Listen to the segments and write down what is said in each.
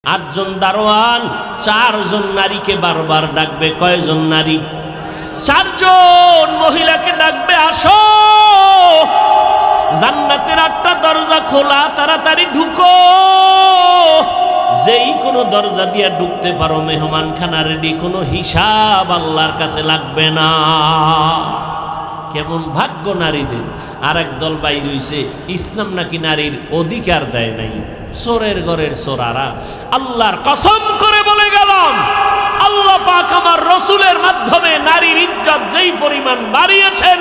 8 জন দারোয়ান 4 জন নারীকে বারবার ডাকবে। কয়জন নারী? 4 জন মহিলাকে ডাকবে, আসো জান্নাতের 8টা দরজা খোলা, তাড়াতাড়ি ঢুকো। যেই কোনো দরজা দিয়ে ঢুকতে পারো, মেহমানখানা রেডি, কোনো হিসাব আল্লাহর কাছে লাগবে না। কেমন ভাগ্য নারীদের। আর একদল বাইর হইছে, ইসলাম নাকি নারীর অধিকার দেয় নাই। চোরের ঘরের চোরারা। আল্লাহর কসম করে বলে গেলাম, আল্লাহ পাক আমার রসুলের মাধ্যমে নারীর ইজ্জত যেই পরিমাণ বাড়িয়েছেন,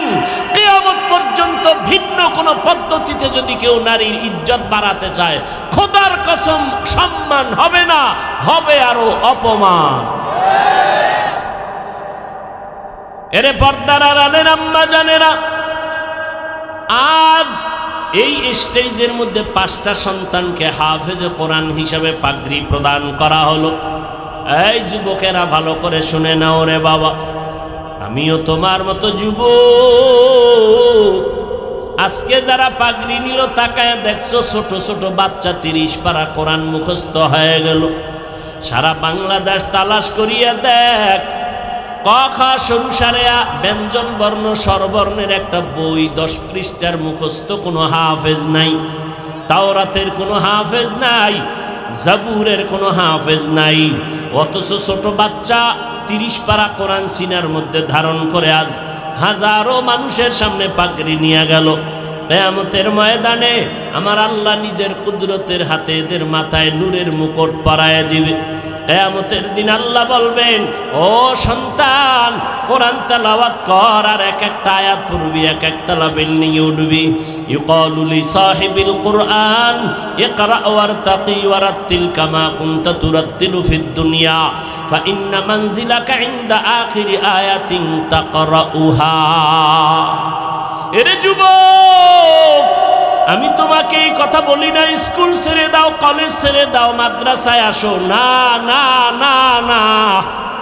কিয়ামত পর্যন্ত ভিন্ন কোন পদ্ধতিতে যদি কেউ নারীর ইজ্জত বাড়াতে চায়, খোদার কসম সম্মান হবে না, হবে আরো অপমান। এরে পর্দার আড়ালের আম্মা জানেরা, আজ এই স্টেজের মধ্যে 5টা সন্তানকে হাফেজে কোরআন হিসাবে পাগড়ি প্রদান করা হলো। এই যুবকেরা ভালো করে শুনে নাও রে বাবা, আমিও তোমার মতো যুবক। আজকে যারা পাগড়ি নিল, তাকায় দেখছো ছোট ছোট বাচ্চা 30 পারা কোরআন মুখস্থ হয়ে গেল। সারা বাংলাদেশ তালাশ করিয়া দেখ, ক খ সরু সারেয়া ব্যঞ্জন বর্ণ স্বরবর্ণের একটা বই 10 পৃষ্ঠার মুখস্থ কোনো হাফেজ নাই। তাওরাতের কোনো হাফেজ নাই, জাবুরের কোনো হাফেজ নাই। অথচ ছোট বাচ্চা 30 পারা কোরআন সিনার মধ্যে ধারণ করে আজ হাজারো মানুষের সামনে পাগড়ি নিয়ে গেল। কিয়ামতের ময়দানে আমার আল্লাহ নিজের কুদরতের হাতে এদের মাথায় নূরের মুকুট পরায় দিবে। কিয়ামতের দিন আল্লাহ বলবেন, ও সন্তান, কোরআন তেলাওয়াত কর, আর এক একটা আয়াত পড়বি, এক একটা লাবেল নিয়ে উঠবি। ইউকালু লি সাহিবিল কুরআন ইকরা ওয়ারতাকি ওয়ারাত্তিল কামা কুনতা তুরাত্তিলু ফিদ দুনিয়া ফা ইন্না মানজিলাকা ইনদা আখিরি আয়াতিন তাকরাউহা। এরে যুবক, আমি তোমাকে এই কথা বলি না স্কুল ছেড়ে দাও, কলেজ ছেড়ে দাও, মাদ্রাসায় আসো, না না না না।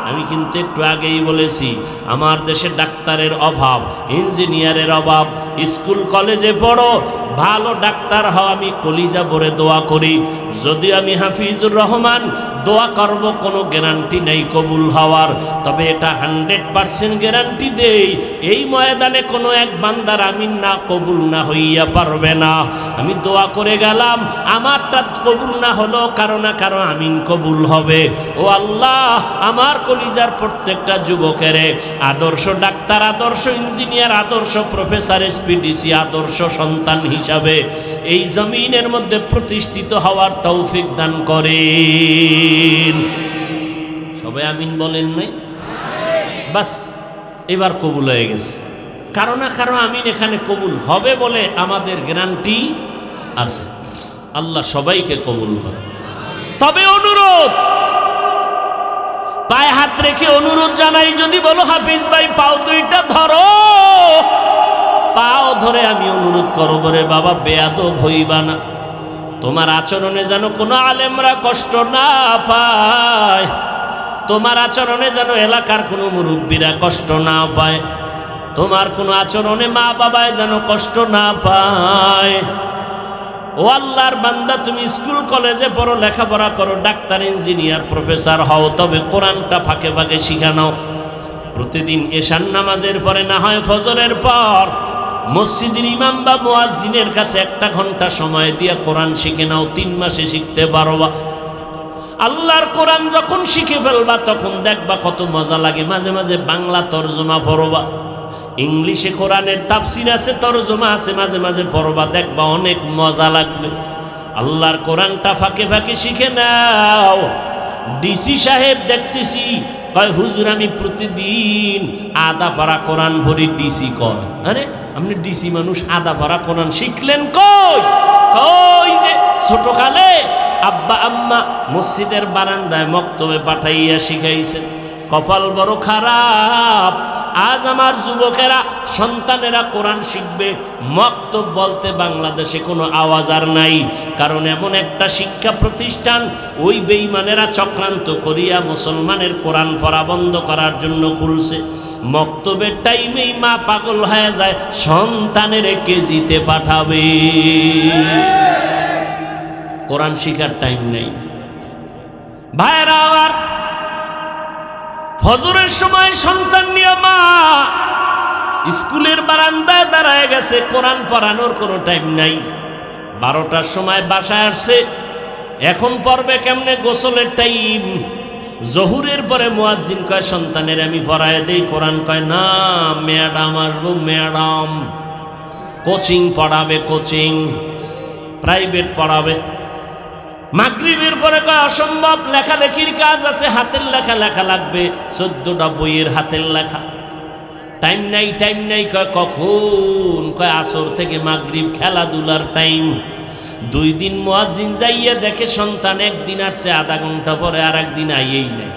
আমি কিন্তু একটু আগেই বলেছি, আমার দেশে ডাক্তারের অভাব, ইঞ্জিনিয়ারের অভাব। স্কুল কলেজে পড়ো, ভালো ডাক্তার হও, আমি কলিজা ভরে দোয়া করি। যদি আমি হাফিজুর রহমান দোয়া করব, কোনো গ্যারান্টি নেই কবুল হওয়ার, তবে এটা 100% গ্যারান্টি দেই, এই ময়দানে কোনো এক বান্দার আমিন না কবুল না হইয়া পারবে না। আমি দোয়া করে গেলাম, আমারটা কবুল না হলো কারো না কারো আমিন কবুল হবে। ও আল্লাহ, আমার কলিজার প্রত্যেকটা যুবকের আদর্শ ডাক্তার, আদর্শ ইঞ্জিনিয়ার, আদর্শ প্রফেসর, এসপিডিসি, আদর্শ সন্তান হিসাবে এই জমিনের মধ্যে প্রতিষ্ঠিত হওয়ার তৌফিক দান করেন। সবাই আমিন বলেন নাই? বাস, এবার কবুল হয়ে গেছে। কারো না কারো আমিন এখানে কবুল হবে বলে আমাদের গ্যারান্টি আছে। আল্লাহ সবাইকে কবুল করে। তবে অনুরোধ, পায়ে হাত রেখে অনুরোধ জানাই, যদি বলো হাফিজ ভাই পাও 2টা ধরো, পাও ধরে আমি অনুরোধ করব, রে বাবা বেয়াদব হইবা না। তোমার আচরণে যেন কোনো আলেমরা কষ্ট না পায়, তোমার আচরণে যেন এলাকার কোনো মুরব্বীরা কষ্ট না পায়, তোমার কোনো আচরণে মা বাবায় যেন কষ্ট না পায়। ও আল্লাহর বান্দা, তুমি স্কুল কলেজে পড়ো, লেখাপড়া করো, ডাক্তার, ইঞ্জিনিয়ার, প্রফেসর হও, তবে কোরআনটা ফাঁকে ফাঁকে শিখা নাও। প্রতিদিন এশার নামাজের পরে, না হয় ফজরের পর, মসজিদের ইমাম বা মুয়াজ্জিনের কাছে 1 ঘন্টা সময় দিয়ে কোরআন শিখে নাও। 3 মাসে শিখতে পারবা। আল্লাহর কোরআন যখন শিখে ফেলবা, তখন দেখবা কত মজা লাগে। মাঝে মাঝে বাংলা তরজমা পড়বা, ইংলিশে কোরআনের তাফসির আছে, তরজমা আছে, মাঝে মাঝে পড়বা, দেখবা অনেক মজা লাগবে। আল্লাহর কোরআনটা ফাঁকে ফাঁকে শিখে নাও। ডিসি সাহেব দেখতেছি কয়, হুজুর আমি প্রতিদিন আধা পারা কোরআন পড়ি। ডিসি কয়, আরে আপনি ডিসি মানুষ, আধা পারা কোরআন শিখলেন কই? কই যে ছোটকালে আব্বা আম্মা মসজিদের বারান্দায় মক্তবে পাঠাইয়া শিখাইছেন। কপাল বড় খারাপ, আজ আমার যুবকেরা, সন্তানেরা কোরআন শিখবে, মক্তব বলতে বাংলাদেশে কোনো আওয়াজ আর নাই। কারণ এমন একটা শিক্ষা প্রতিষ্ঠান ওই বেঈমানেরা চক্রান্ত করিয়া মুসলমানের কোরআন পড়া বন্ধ করার জন্য খুলছে। মক্তবের টাইমেই মা পাগল হয়ে যায়, সন্তানের কেজিতে পাঠাবে। কোরআন শিখার টাইম নেই। ভাইরা আমার, ফজরের সময় সন্তান নিয়ে মা স্কুলের বারান্দায় দাঁড়ায় গেছে, কোরআন পড়ানোর কোনো টাইম নাই। 12টার সময় বাসায় আসছে, এখন পড়বে কেমনে, গোসলের টাইম। জহুরের পরে মুয়াজ্জিন কয় সন্তানের আমি পড়ায় দেই কোরআন, কয় না ম্যাডাম আসবো, ম্যাডাম কোচিং পড়াবে, কোচিং প্রাইভেট পড়াবে। মাগরিবের পরে কয় অসম্ভব, লেখালেখির কাজ আছে, হাতের লেখা লেখা লাগবে, 14টা বইয়ের হাতের লেখা, টাইম নাই, টাইম নাই। কয় কখন, কয় আসর থেকে মাগরিব, খেলাধুলার টাইম। 2 দিন মুয়াজ্জিন যাইয়া দেখে সন্তান একদিন আসছে আধা ঘন্টা পরে, আর একদিন আইয়েই নাই।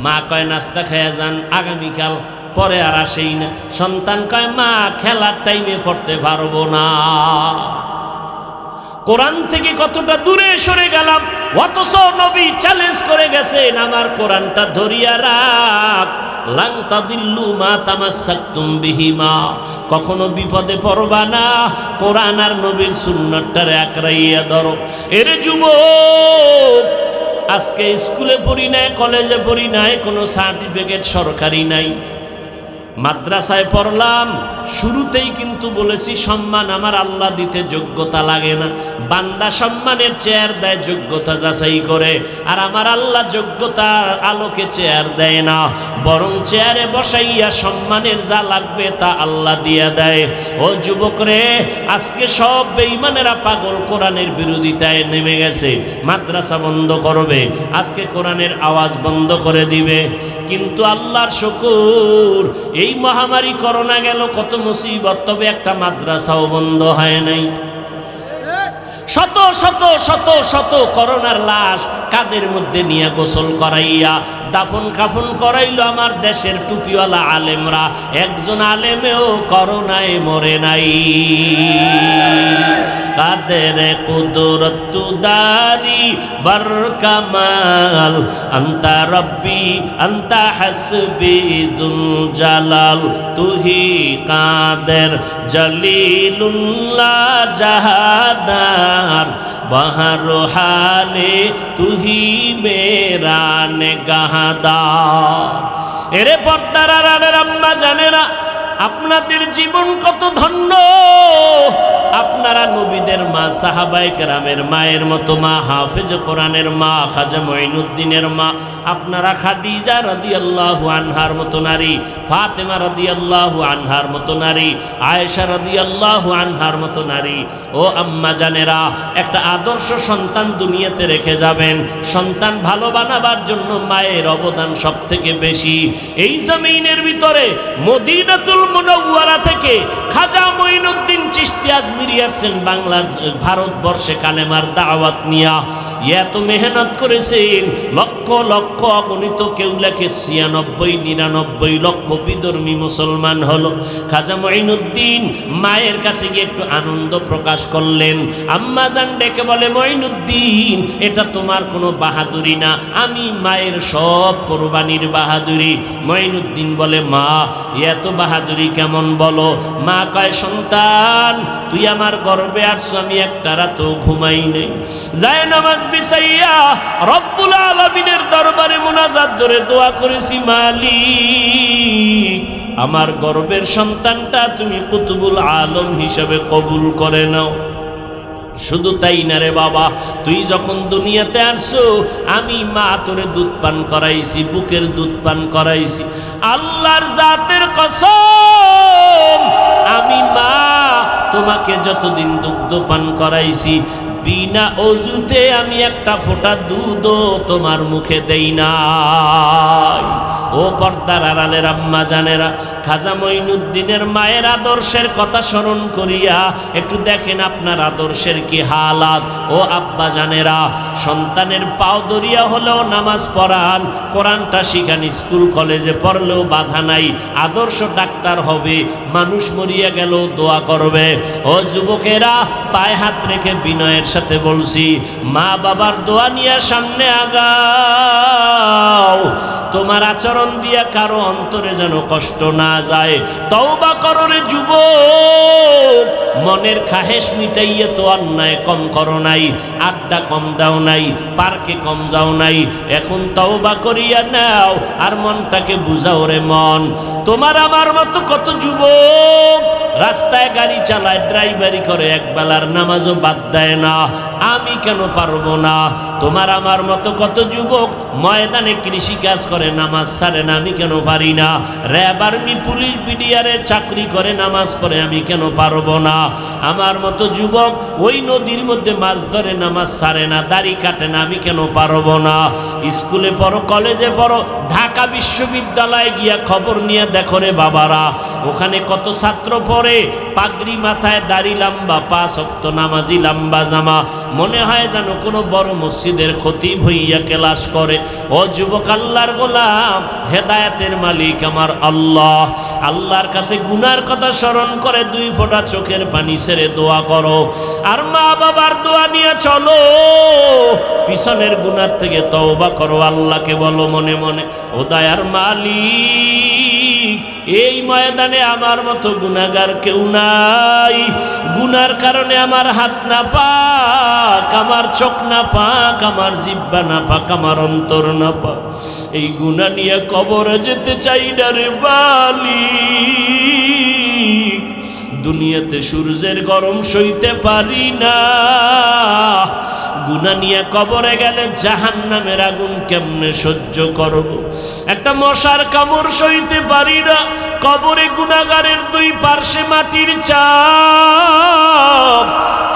মা কয় নাস্তা খাইয়া যান, আগামীকাল, পরে আর আসেই না। সন্তান কয় মা খেলার টাইমে পড়তে পারবো না। কোরআন থেকে কতটা দূরে সরে গেলাম, অথচ নবী চ্যালেঞ্জ করে গেছেন আমার কোরআনটা ধরিয়া রাখ, লাং তাদিল্লু মা তামাসসাকতুম বিহিমা, কখনো বিপদে পড়বা না, কোরআন আর নবীর সুন্নাতটারে আকড়াইয়া ধরো। এর যুবক, আজকে স্কুলে পড়ি নাই, কলেজে পড়ি নাই, কোনো সার্টিফিকেট সরকারি নাই, মাদ্রাসায় পড়লাম, শুরুতেই কিন্তু বলেছি সম্মান আমার আল্লাহ দিতে যোগ্যতা লাগে না, বান্দা সম্মানের চেয়ার দেয় যোগ্যতা যাচাই করে, আর আমার আল্লাহ যোগ্যতার আলোকে চেয়ার দেয় না, বরং চেয়ারে বসাইয়া সম্মানের যা লাগবে তা আল্লাহ দিয়া দেয়। ও যুবক রে, আজকে সব বেঈমানেরা পাগল কোরআনের বিরোধিতায় নেমে গেছে, মাদ্রাসা বন্ধ করবে, আজকে কোরআনের আওয়াজ বন্ধ করে দিবে। কিন্তু আল্লাহর শুকর, এই মহামারী করোনা গেল, কত মুসিবত, তবে একটা মাদ্রাসাও বন্ধ হয় নাই। শত শত শত শত করোনার লাশ কাদের মধ্যে নিয়ে গোসল করাইয়া দাফন কাফন করাইলো আমার দেশের টুপিওয়ালা আলেমরা, একজন আলেমেও করোনায় মরে নাই। কাদের কুদরত দারি বরকামাল, আন্তা রব্বি আন্তা হাসবি জুল জালাল, তুহি কাদের জলিলুল্লাহ জাহাদার, বাহার হালে তুহি মেরা নেগাহদার। এরে পর্দার আড়ালের আম্মা জানেরা, আপনাদের জীবন কত ধন্য, আপনারা নবীদের মা, সাহাবায়ে কেরামের মায়ের মতো মা, হাফেজ কোরআনের মা, খাজা মঈনুদ্দিনের মা, আপনারা খাদিজা রাদিয়াল্লাহু আনহার মতো নারী, ফাতেমা রাদিয়াল্লাহু আনহার মতো নারী, আয়েশা রাদিয়াল্লাহু আনহার মতো নারী। ও আম্মা জানেরা, একটা আদর্শ সন্তান দুনিয়াতে রেখে যাবেন। সন্তান ভালো বানাবার জন্য মায়ের অবদান সব থেকে বেশি। এই জমিনের ভিতরে মদিনাতুল মুনাওয়ারা থেকে খাজা মঈনুদ্দিন চিশতি আজমিরি আসছেন বাংলার, ভারতবর্ষে কালেমার দাওয়াত নিয়া, এত মেহনত করেছেন, লক্ষ লক্ষ অগণিত, কেউ লেখে 96-99 লক্ষ বিধর্মী মুসলমান হলো। খাজা মঈনুদ্দিন মায়ের কাছে গিয়ে একটু আনন্দ প্রকাশ করলেন। আম্মা জান ডেকে বলে, মঈনুদ্দিন এটা তোমার কোনো বাহাদুরি না, আমি মায়ের সব কোরবানির বাহাদুরি। মঈনুদ্দিন বলে, মা এত বাহাদুরি কেমন বলো? মা কয়, সন্তান তুই আমার গর্বে আসছো, আমি একটা রাতও ঘুমাই নেই, যায় নামাজ বিছাইয়া রব্বুল আলামিনের দরবারে মুনাজাত ধরে দোয়া করেছি, মালিক আমার গর্বের সন্তানটা তুমি কুতুবুল আলম হিসেবে কবুল করে নাও। শুধু তাই না রে বাবা, তুই যখন দুনিয়াতে আসছো আমি মা তোরে দুধ পান করাইছি, বুকের দুধ পান করাইছি, আল্লাহর জাতের কসম আমি মা তোমাকে যতদিন দুগ্ধ পান করাইছি বিনা অজুতে আমি একটা ফোঁটা দুধও তোমার মুখে দেই নাই। ও পর্দার আড়ালের আম্মা জানেরা, খাজা মঈনুদ্দিনের মায়ের আদর্শের কথা স্মরণ করিয়া একটু দেখেন আপনার আদর্শের কি হালাত। ও আব্বা জানেরা, সন্তানের পাও দরিয়া হলেও নামাজ পড়ান, কোরআনটা শিখান, স্কুল কলেজে পড়লেও বাধা নাই, আদর্শ ডাক্তার হবে, মানুষ মরিয়া গেলেও দোয়া করবে। ও যুবকেরা, পায়ে হাত রেখে বিনয়ের সাথে বলছি, মা বাবার দোয়া নিয়ে সামনে আগাও। তোমার তোমার আচরণ দিয়া কারো অন্তরে যেন কষ্ট না যায়। তওবা করো রে যুবক, মনের খাহেশ মিটাইয়া তো অন্যায় কম করো নাই, আড্ডা কম দাও নাই, পার্কে কম যাও নাই। এখন তওবা করিয়া নাও আর মনটাকে বুঝাও রে মন। তোমার আমার মতো কত যুবক রাস্তায় গাড়ি চালায়, ড্রাইভারি করে, একবেলার নামাজও বাদ দেয় না। আমি কেন পারবো না? তোমার আমার মতো কত যুবক ময়দানে কৃষি কাজ করে, নামাজ ছাড়ে না। আমি কেন পারি না? র্যাব, আর্মি, পুলিশ, বিডিআরে চাকরি করে, নামাজ পড়ে। আমি কেন পারবো না? আমার মতো যুবক ওই নদীর মধ্যে মাছ ধরে, নামাজ ছাড়ে না, দাড়ি কাটে না। আমি কেন পারবো না? স্কুলে পড়ো, কলেজে পড়ো, ঢাকা বিশ্ববিদ্যালয়ে গিয়া খবর নিয়ে দেখো রে বাবারা, ওখানে কত ছাত্র পড়ে, পাগড়ি মাথায়, দাড়ি লম্বা, 5 ওয়াক্ত নামাজি, লম্বা জামা, মনে হয় যেন কোনো বড় মসজিদের খতিব হইয়া ক্লাস করে। ও যুবক, আল্লাহর গোলাম, হেদায়েতের মালিক আমার আল্লাহ। আল্লাহর কাছে গুনার কথা স্মরণ করে 2 ফোঁটা চোখের পানি ছেড়ে দোয়া করো, আর মা বাবার দোয়া নিয়ে চলো। পিছনের গুনার থেকে তওবা করো, আল্লাহকে বলো মনে মনে, ও দয়ার মালিক, এই ময়দানে আমার মতো গুনাহগার কেউ নাই। গুনার কারণে আমার হাত না পাক, আমার চোখ না পাক, আমার জিহ্বা না পাক, আমার অন্তর না পাক। এই গুনাহ নিয়ে কবরে যেতে চাই না রে মালিক। দুনিয়াতে সূর্যের গরম সইতে পারি না, গুনাহ নিয়ে কবরে গেলে জাহান্নামের আগুন কেমনে সহ্য করব? একটা মশার কামড় সইতে পারি না, কবরে গুনাহগারের 2 পার্শ্বে মাটির চাপ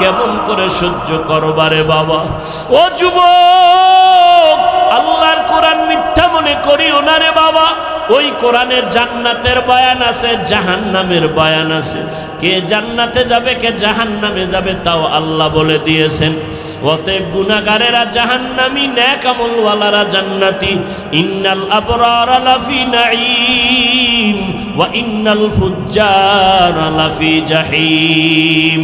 কেমন করে সহ্য করবারে বাবা? ও যুবক, আল্লাহর কোরআন মিথ্যা মনে করিও না রে বাবা। ওই কোরআনের জান্নাতের বয়ান আছে, জাহান্নামের বয়ান আছে। কে জান্নাতে যাবে, কে জাহান্নামে যাবে, তাও আল্লাহ বলে দিয়েছেন। অতএব গুনাহগারেরা জাহান্নামী, নেক আমলওয়ালারা জান্নাতি। ইন্নাল আবরারা লাফি নাঈম ওয়া ইন্নাল ফুজ্জারা লাফি জাহিম।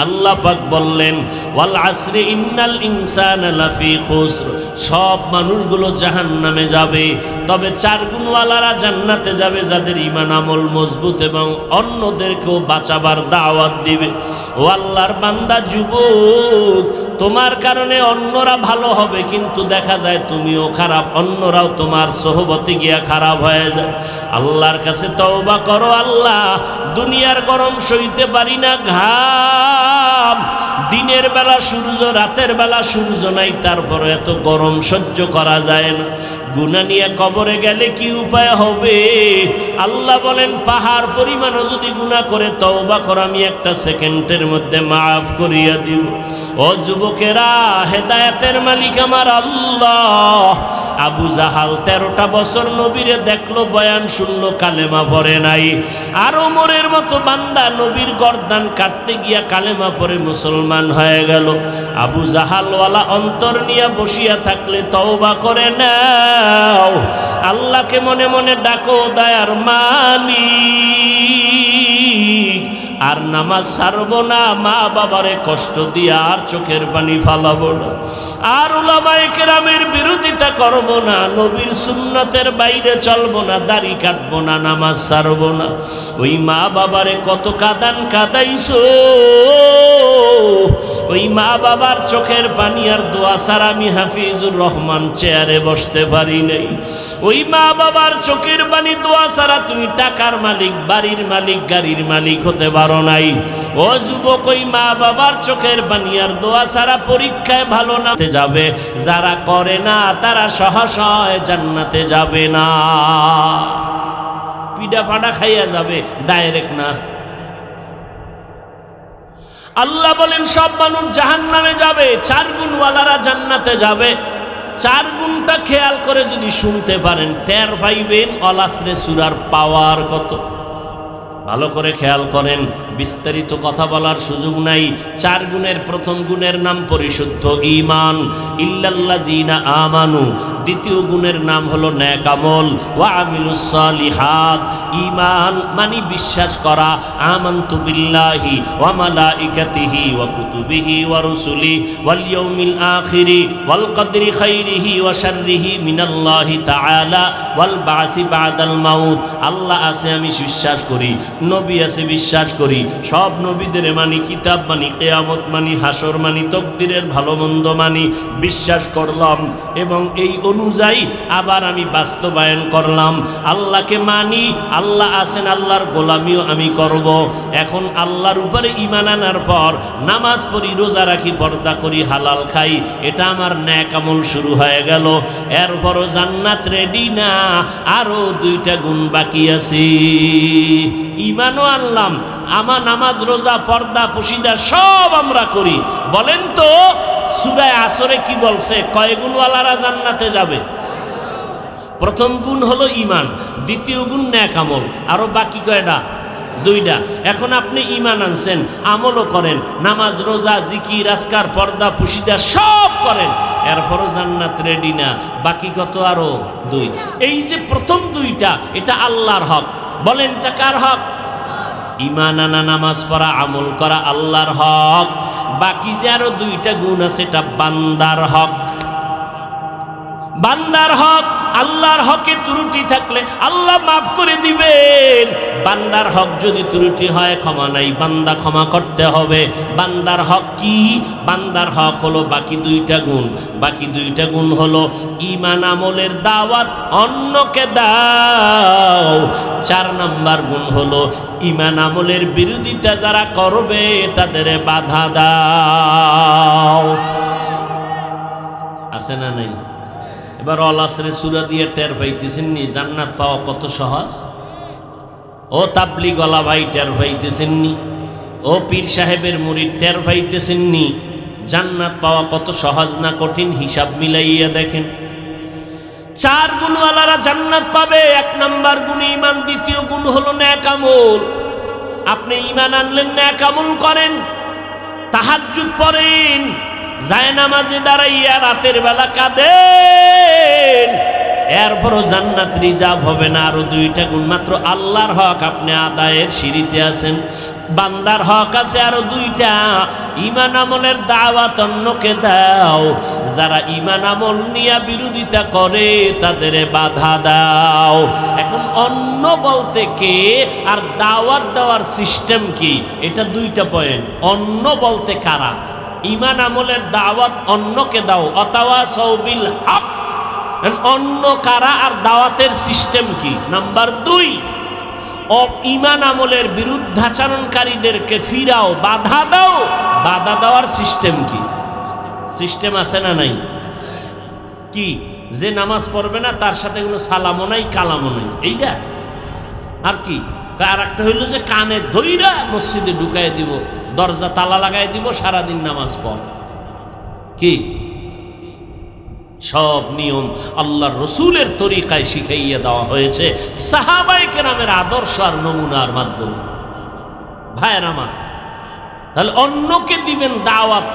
আল্লাহ পাক বললেন, ওয়াল আসরি ইন্নাল ইনসানা লাফি খুসর। সব মানুষগুলো জাহান্নামে যাবে, তবে 4 গুণওয়ালারা জান্নাতে যাবে, যাদের ঈমান আমল মজবুত এবং অন্যদেরকেও বাঁচাবার দাওয়াত দিবে। ও আল্লাহর বান্দা যুবক, তোমার কারণে অন্যরা ভালো হবে, কিন্তু দেখা যায় তুমিও খারাপ, অন্যরাও তোমার সোহবতে গিয়া খারাপ হয়ে যায়। আল্লাহর কাছে তওবা করো, আল্লাহ দুনিয়ার গরম সইতে পারি না, ঘাম, দিনের বেলা সূর্য, রাতের বেলা সূর্য নাই, তারপরে এত গরম সহ্য করা যায় না। গুনাহ নিয়ে কবরে গেলে কি উপায় হবে? আল্লাহ বলেন, পাহাড় পরিমাণও যদি গুনাহ করে তওবা কর, আমি 1 সেকেন্ডের মধ্যে মাফ করিয়া দিব। ও যুবকেরা, হেদায়েতের মালিক আমার আল্লাহ। আবু জাহাল 13টা বছর নবীরে দেখলো, বয়ান শুনলো, কালেমা পড়ে নাই। আর ওমরের মতো বান্দা নবীর গর্দান কাটতে গিয়া কালেমা পড়ে মুসলমান হয়ে গেল। আবু জাহালওয়ালা অন্তর নিয়ে বসিয়া থাকলে তওবা করে নাও, আল্লাহকে মনে মনে ডাকো, দয়ার মালিক। আর নামাজ ছাড়বো না, মা বাবারে কষ্ট দিয়া আর চোখের পানি ফালাবো না, আর উলামায়ে কেরামের বিরোধিতা করবো না, নবীর সুন্নতের বাইরে চলবো না, দাড়ি কাটবো না, নামাজ ছাড়বো না। ওই মা বাবারে কত কাঁদান কাঁদাইছো, ওই মা বাবার চোখের পানি আর দোয়া ছাড়া আমি হাফিজুর রহমান চেয়ারে বসতে পারি নাই। ওই মা বাবার চোখের পানি, দোয়া ছাড়া তুমি টাকার মালিক, বাড়ির মালিক, গাড়ির মালিক হতে পারো নাই। ও যুবক, ওই মা বাবার চোখের পানি আর দোয়া ছাড়া পরীক্ষায় ভালো না যাবে, যারা করে না তারা সহসয় জান্নাতে যাবে না, পিডা ফাডা খাইয়া যাবে, ডাইরেক্ট না। আল্লাহ বলেন, সব মানুষ জাহান্নামে যাবে, 4 গুণওয়ালারা জান্নাতে যাবে। 4 গুণটা খেয়াল করে যদি শুনতে পারেন, টের পাইবেন ওয়াল আসরে সূরার পাওয়ার কত। ভালো করে খেয়াল করেন, বিস্তারিত কথা বলার সুযোগ নাই। 4 গুণের প্রথম গুণের নাম পরিশুদ্ধ ঈমান, ইল্লাল্লাযীনা আমানু। দ্বিতীয় গুণের নাম হলো নেক আমল, ওয়া আমিলুস সালিহাত। ঈমান মানে বিশ্বাস করা, আমানতু বিল্লাহি ওয়া মালাইকাতিহি ওয়া কুতুবিহি ওয়া রুসুলি ওয়াল ইয়াউমিল আখিরি ওয়াল কদরি খাইরিহি ওয়া শাররিহি মিনাল্লাহি তাআলা ওয়াল বাসি বাদাল মাউত। আল্লাহ আছে আমি বিশ্বাস করি, নবী আছে বিশ্বাস করি, সব নবীদের মানি, কিতাব মানি, কিয়ামত মানি, হাসর মানি, তকদিরের ভালো মন্দ মানি, বিশ্বাস করলাম এবং এই অনুযায়ী আবার আমি বাস্তবায়ন করলাম। আল্লাহকে মানি, আল্লাহ আছেন, আল্লাহর গোলামিও আমি করব। এখন আল্লাহর উপরে ঈমান আনার পর নামাজ পড়ি, রোজা রাখি, পর্দা করি, হালাল খাই, এটা আমার নেক আমল শুরু হয়ে গেল। এরপরও জান্নাত রেডি না, আরো 2টা গুণ বাকি আছে। ঈমানও আনলাম, আমার নামাজ রোজা পর্দা পশিদা সব আমরা করি। বলেন তো সূরা আসরে কি বলছে? কয় গুণওয়ালারা জান্নাতে যাবে? প্রথম গুণ হলো ঈমান, দ্বিতীয় গুণ নেক আমল, আরো বাকি কয়টা? 2টা। এখন আপনি ঈমান আনছেন, আমলও করেন, নামাজ রোজা জিকির আজকার পর্দা পশিদা সব করেন, এরপরও জান্নাত রেডি না, বাকি কত? আরো 2। এই যে প্রথম 2টা এটা আল্লাহর হক। বলেন এটা কার হক? ঈমান আনা, নামাজ পড়া, আমল করা আল্লাহর হক। বাকি যে আরো 2টা গুণ আছে এটা বান্দার হক। বান্দার হক, আল্লাহর হকে ত্রুটি থাকলে আল্লাহ মাফ করে দিবেন। বান্দার হক যদি ত্রুটি হয় ক্ষমা নাই, বান্দা ক্ষমা করতে হবে। বান্দার হক কি? বান্দার হক হলো বাকি 2টা গুণ। বাকি 2টা গুণ হলো ঈমান আমলের দাওয়াত অন্যকে দাও। 4 নাম্বার গুণ হলো ঈমান আমলের বিরোধিতা যারা করবে তাদের বাধা দাও। আছে না নাই? এবার আল আসরে সূরা দিয়ে টের পাইতেছেন নি জান্নাত পাওয়া কত সহজ? ও তাবলীগওয়ালা ভাই টের পাইতেছেন নি? ও পীর সাহেবের মুরিদ টের পাইতেছেন নি জান্নাত পাওয়া কত সহজ না কঠিন? হিসাব মিলাইয়া দেখেন। 4 গুণওয়ালারা জান্নাত পাবে। 1 নাম্বার গুণ ঈমান, দ্বিতীয় গুণ হলো নেক আমল। আপনি ঈমান আনলেন, নেক আমল করেন, তাহাজ্জুদ পড়েন, জায়নামাজে দাঁড়াইয়া রাতের বেলা কাঁদেন, এরপরও জান্নাত রিজার্ভ হবে না। আরো 2টা গুণ মাত্র আল্লাহর হক আপনি আদায়ের সিঁড়িতে আছেন। বান্দার হক আছে আরো 2টা। ঈমান আমলের দাওয়াত অন্যকে দাও। যারা ঈমান আমল নিয়ে বিরোধিতা করে তাদের বাধা দাও। এখন অন্য বলতে কে আর দাওয়াত দেওয়ার সিস্টেম কি? এটা 2টা পয়েন্ট। অন্য বলতে কারা? ঈমান আমলের দাওয়াত অন্যকে দাও, অতাওয়াসাউ বিল হক। অন্য কারা আর দাওয়াতের সিস্টেম কি? নাম্বার 2, ঈমান আমলের বিরুদ্ধাচরণকারীদেরকে ফিরাও, বাধা দাও। বাধা দেওয়ার সিস্টেম কি? সিস্টেম আছে না নাই? কি? যে নামাজ পড়বে না তার সাথে কোনো সালামও নাই, কালামও নাই, এইটা। আর কি? আর একটা হইল যে কানে ধইরা মসজিদে ঢুকাই দিব, দরজা তালা লাগাই দিব, সারাদিন নামাজ পড়। কি? সব নিয়ম আল্লাহর রসুলের তরিকায় শিখাইয়া দেওয়া হয়েছে, সাহাবায়ে কেরামের আদর্শ আর নমুনার মাধ্যমে। ভাইয়ের আমার, তাহলে অন্যকে দিবেন দাওয়াত,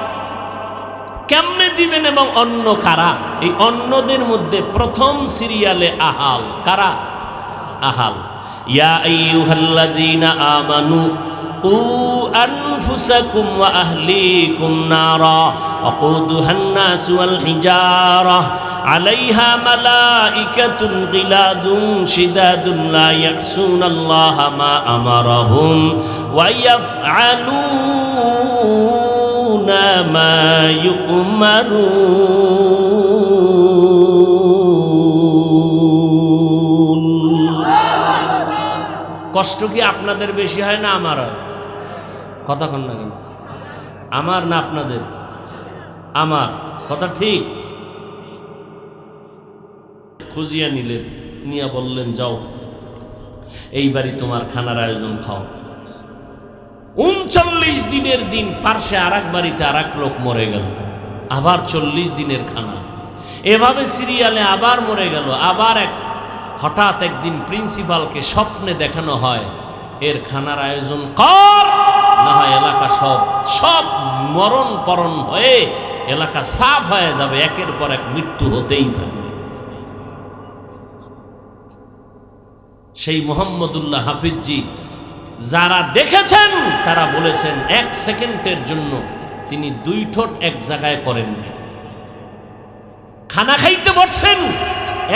কেমনে দিবেন এবং অন্য কারা? এই অন্যদের মধ্যে প্রথম সিরিয়ালে আহাল। কারা? আহাল। ইয়া আইয়ুহাল্লাযীনা আমানু উ আনফুসাকুম ওয়া আহলিকুম নারা ওয়াকুদুহান নাস ওয়াল হিজারা আলাইহা মালাইকাতুন গিলাযুন শিদাদুন লা ইয়াসুনাল্লাহা মা আমারাহুম ওয়া ইয়াফআলুনা মা ইউমারুন। কষ্ট কি আপনাদের বেশি হয় না আমার হয়? কথা কন না, কিন্তু আমার না আপনাদের? আমার কথা ঠিক। খুঁজিয়া নিলেন, নিয়া বললেন যাও এইবারই তোমার খানার আয়োজন খাও। 39 দিনের দিন পার্শ্বে আর এক বাড়িতে আর এক লোক মরে গেল, আবার 40 দিনের খানা, এভাবে সিরিয়ালে আবার মরে গেল। আবার হঠাৎ একদিন প্রিন্সিপালকে স্বপ্নে দেখানো হয় এর খানার আয়োজন কর। না হয় এলাকা সব মরণ পরণ হয়ে এলাকা সাফ হয়ে যাবে, একের পর এক মৃত্যু হতেই থাকবে। সেই মোহাম্মদুল্লাহ হাফিজজি যারা দেখেছেন তারা বলেছেন 1 সেকেন্ডের জন্য তিনি 2 ঠোঁট এক জায়গায় করেননি। খানা খাইতে বসছেন,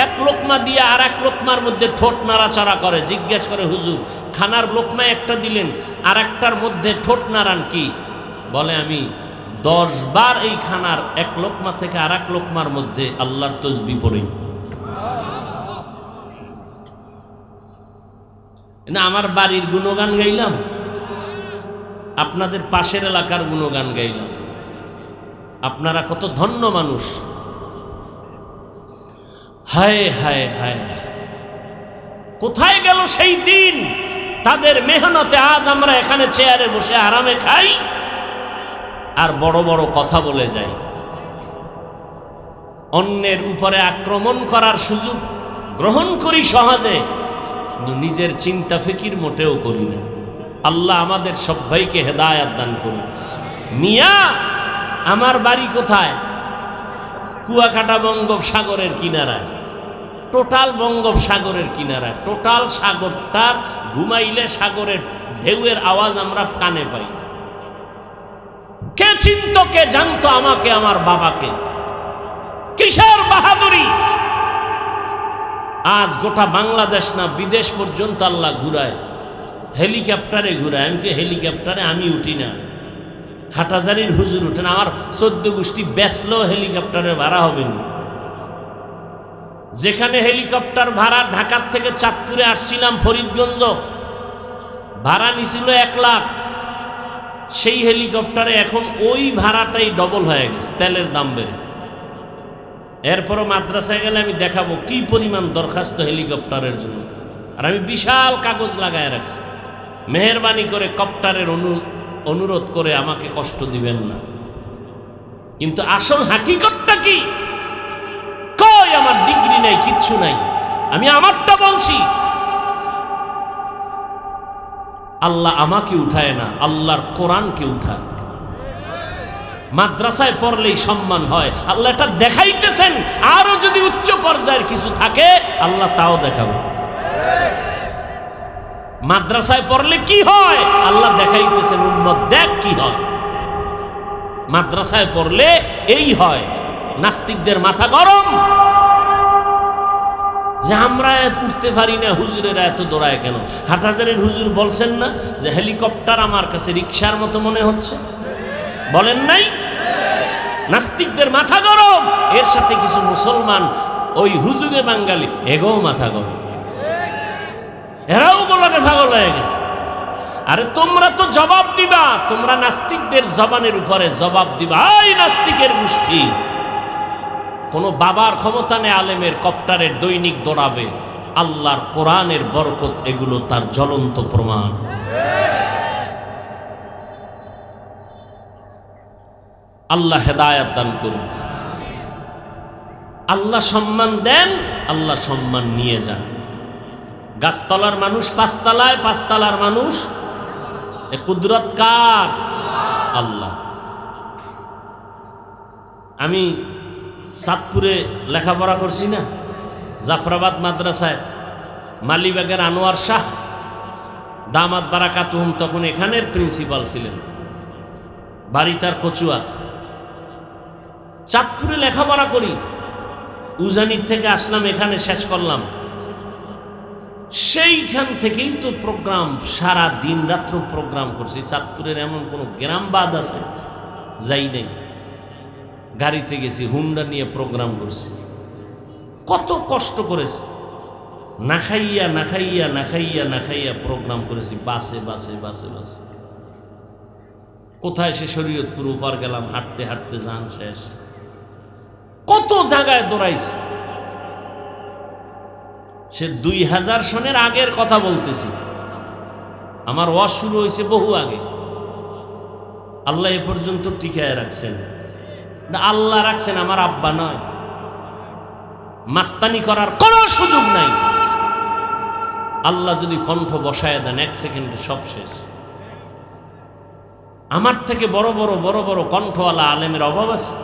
1 লোকমা দিয়ে আর 1 লোকমার মধ্যে ঠোঁট নাড়াচাড়া করে। জিজ্ঞেস করে, হুজুর খানার লোকমা একটা দিলেন, আর একটার মধ্যে ঠোঁট নাড়ান কি? বলে, আমি 10 বার এই খানার 1 লোকমা থেকে আর 1 লোকমার মধ্যে আল্লাহর তসবিহ পড়ি। না আমার বাড়ির গুণগান গাইলাম, আপনাদের পাশের এলাকার গুণগান গাইলাম। আপনারা কত ধন্য মানুষ। হায় হায় হায়, কোথায় গেল সেই দিন? তাদের মেহনতে আজ আমরা এখানে চেয়ারে বসে আরামে খাই আর বড় বড় কথা বলে যাই। অন্যের উপরে আক্রমণ করার সুযোগ গ্রহণ করি সহজে, কিন্তু নিজের চিন্তা ফিকির মোটেও করি না। আল্লাহ আমাদের সবাইকে হেদায়েত দান করুন। মিয়া, আমার বাড়ি কোথায়? কুয়াকাটা বঙ্গোপসাগরের কিনারায়, টোটাল বঙ্গোপসাগরের কিনারায়। টোটাল সাগরটার ঘুমাইলে সাগরের ঢেউয়ের আওয়াজ আমরা কানে পাই। কে চিনত, কে জানতো আমাকে, আমার বাবাকে? কিসের বাহাদুরি! আজ গোটা বাংলাদেশ না বিদেশ পর্যন্ত আল্লাহ ঘুরায়, হেলিকপ্টারে ঘুরায়। আমি হেলিকপ্টারে আমি উঠি না, হাটাজারির হুজুর উঠেন। আমার 14 গোষ্ঠী বেচলেও হেলিকপ্টারে ভাড়া হবে না। যেখানে হেলিকপ্টার ভাড়া, ঢাকার থেকে চাঁদপুরে আসছিলাম ফরিদগঞ্জ, ভাড়া নিছিল 1 লাখ। সেই হেলিকপ্টারে এখন ওই ভাড়াটাই ডবল হয়ে গেছে, তেলের দাম বেড়ে। এরপরও মাদ্রাসায় গেলে আমি দেখাবো কি পরিমাণ দরখাস্ত হেলিকপ্টারের জন্য। আর আমি বিশাল কাগজ লাগায় রাখছি, মেহেরবানি করে কপ্টারের অনুরোধ করে আমাকে কষ্ট দিবেন না। কিন্তু আসল হাকিকতটা কি? কই আমার ডিগ্রি নাই, কিচ্ছু নাই, আমি আমারটা বলছি। আল্লাহ আমাকে উঠায় না, আল্লাহর কোরআনকে উঠায়। মাদ্রাসায় পড়লেই সম্মান হয়, আল্লাহ এটা দেখাইতেছেন। আরো যদি উচ্চ পর্যায়ের কিছু থাকে আল্লাহ তাও দেখাবে। মাদ্রাসায় পড়লে কি হয় আল্লাহ দেখাইতেছেন, উম্মত দেখ কি হয়। মাদ্রাসায় পড়লে এই হয়। নাস্তিকদের মাথা গরম যে আমরা উঠতে পারি না, হুজুরেরা এত দৌড়ায় কেন? হাটহাজারের হুজুর বলছেন না যে হেলিকপ্টার আমার কাছে রিকশার মতো মনে হচ্ছে? বলেন নাই? নাস্তিকদের মাথা গরম, এর সাথে কিছু মুসলমান ওই হুজুগে বাঙালি এগো মাথা গরম, এরাও বলাকে পাগল হয়ে গেছে। আরে তোমরা তো জবাব দিবা, তোমরা নাস্তিকদের জবানের উপরে জবাব দিবা। এই নাস্তিকের গোষ্ঠী, কোন বাবার ক্ষমতা নেই আলেমের কপ্টারের দৈনিক দৌড়াবে। আল্লাহর কোরআনের বরকত, এগুলো তার জ্বলন্ত প্রমাণ। আল্লাহ হেদায়েত দান করুন। আল্লাহ সম্মান দেন, আল্লাহ সম্মান নিয়ে যান। গাছতলার মানুষ 5 তলায়, 5 তলার মানুষ, এ কুদরত কার? আল্লাহ। আমি চাঁদপুরে লেখাপড়া করছি না, জাফরাবাদ মাদ্রাসায়। মালিবাগের আনোয়ার শাহ দামাত বারাকাতুহুম তখন এখানের প্রিন্সিপাল ছিলেন, বাড়ি তার কচুয়া। চাঁদপুরে লেখাপড়া করি, উজানির থেকে আসলাম, এখানে শেষ করলাম। সেইখান থেকেই তো প্রোগ্রাম, সারা দিন রাত্র প্রোগ্রাম করছি। চাঁদপুরের এমন কোন গ্রাম বাদ আছে যাই নাই, গাড়িতে গেছি, হুন্ডা নিয়ে প্রোগ্রাম করছি। কত কষ্ট করেছি, না খাইয়া না খাইয়া না খাইয়া না খাইয়া প্রোগ্রাম করেছি, বাসে বাসে বাসে বাসে। কোথায় সে শরীয়তপুর উপার গেলাম, হাঁটতে হাঁটতে যান শেষ। কত জায়গায় দৌড়াইছি। সে 2000 সনের আগের কথা বলতেছি, আমার ওয়াজ শুরু হয়েছে বহু আগে। আল্লাহ এ পর্যন্ত টিকায় রাখছেন, আল্লাহ রাখছেন, আমার আব্বা নয়। মাস্তানি করার কোনো সুযোগ নাই। আল্লাহ যদি কণ্ঠ বসায় দেন 1 সেকেন্ডে সব শেষ। আমার থেকে বড় বড় বড় বড় কণ্ঠওয়ালা আলেমের অভাব আছে?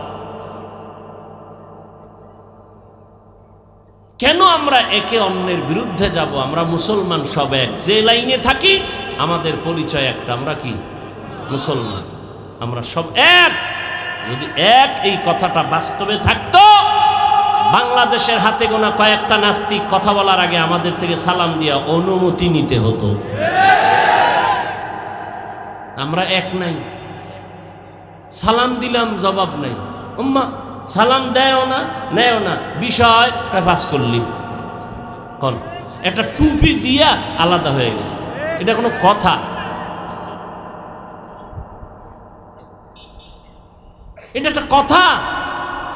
কেন আমরা একে অন্যের বিরুদ্ধে যাব? আমরা মুসলমান সব এক, যে লাইনে থাকি আমাদের পরিচয় একটা, আমরা কি মুসলমান, আমরা সব এক। যদি এক এই কথাটা বাস্তবে থাকতো, বাংলাদেশের হাতে গোনা কয়েকটা নাস্তিক কথা বলার আগে আমাদের থেকে সালাম দিয়া অনুমতি নিতে হতো। আমরা এক নাই, সালাম দিলাম জবাব নাই, উম্মা সালাম দেও না নেও না, বিষয় পাস করলি কোন একটা টুপি দিয়া আলাদা হয়ে গেছে, এটা কোনো কথা? এটা একটা কথা?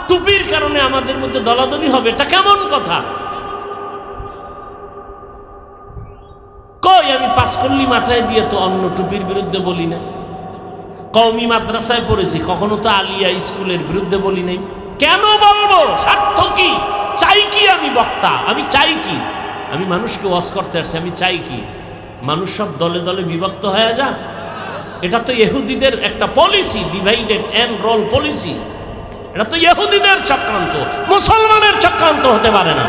টুপির কারণে আমাদের মধ্যে দলাদলি হবে, এটা কেমন কথা? কই আমি পাস করলি মাথায় দিয়ে তো অন্য টুপির বিরুদ্ধে বলি না। কওমি মাদ্রাসায় পড়েছি, কখনো তো আলিয়া স্কুলের বিরুদ্ধে বলি নাই। কেন বলবো? স্বার্থ কি? চাই কি? আমি বক্তা, আমি চাই কি? আমি মানুষকে ওয়াজ করতে আসছি, আমি চাই কি? মানুষ সব দলে দলে বিভক্ত হয়ে যা। এটা তো ইহুদিদের একটা policy, divided and rule policy. এটা তো ইহুদিদের চক্রান্ত, মুসলমানের চক্রান্ত হতে পারে না।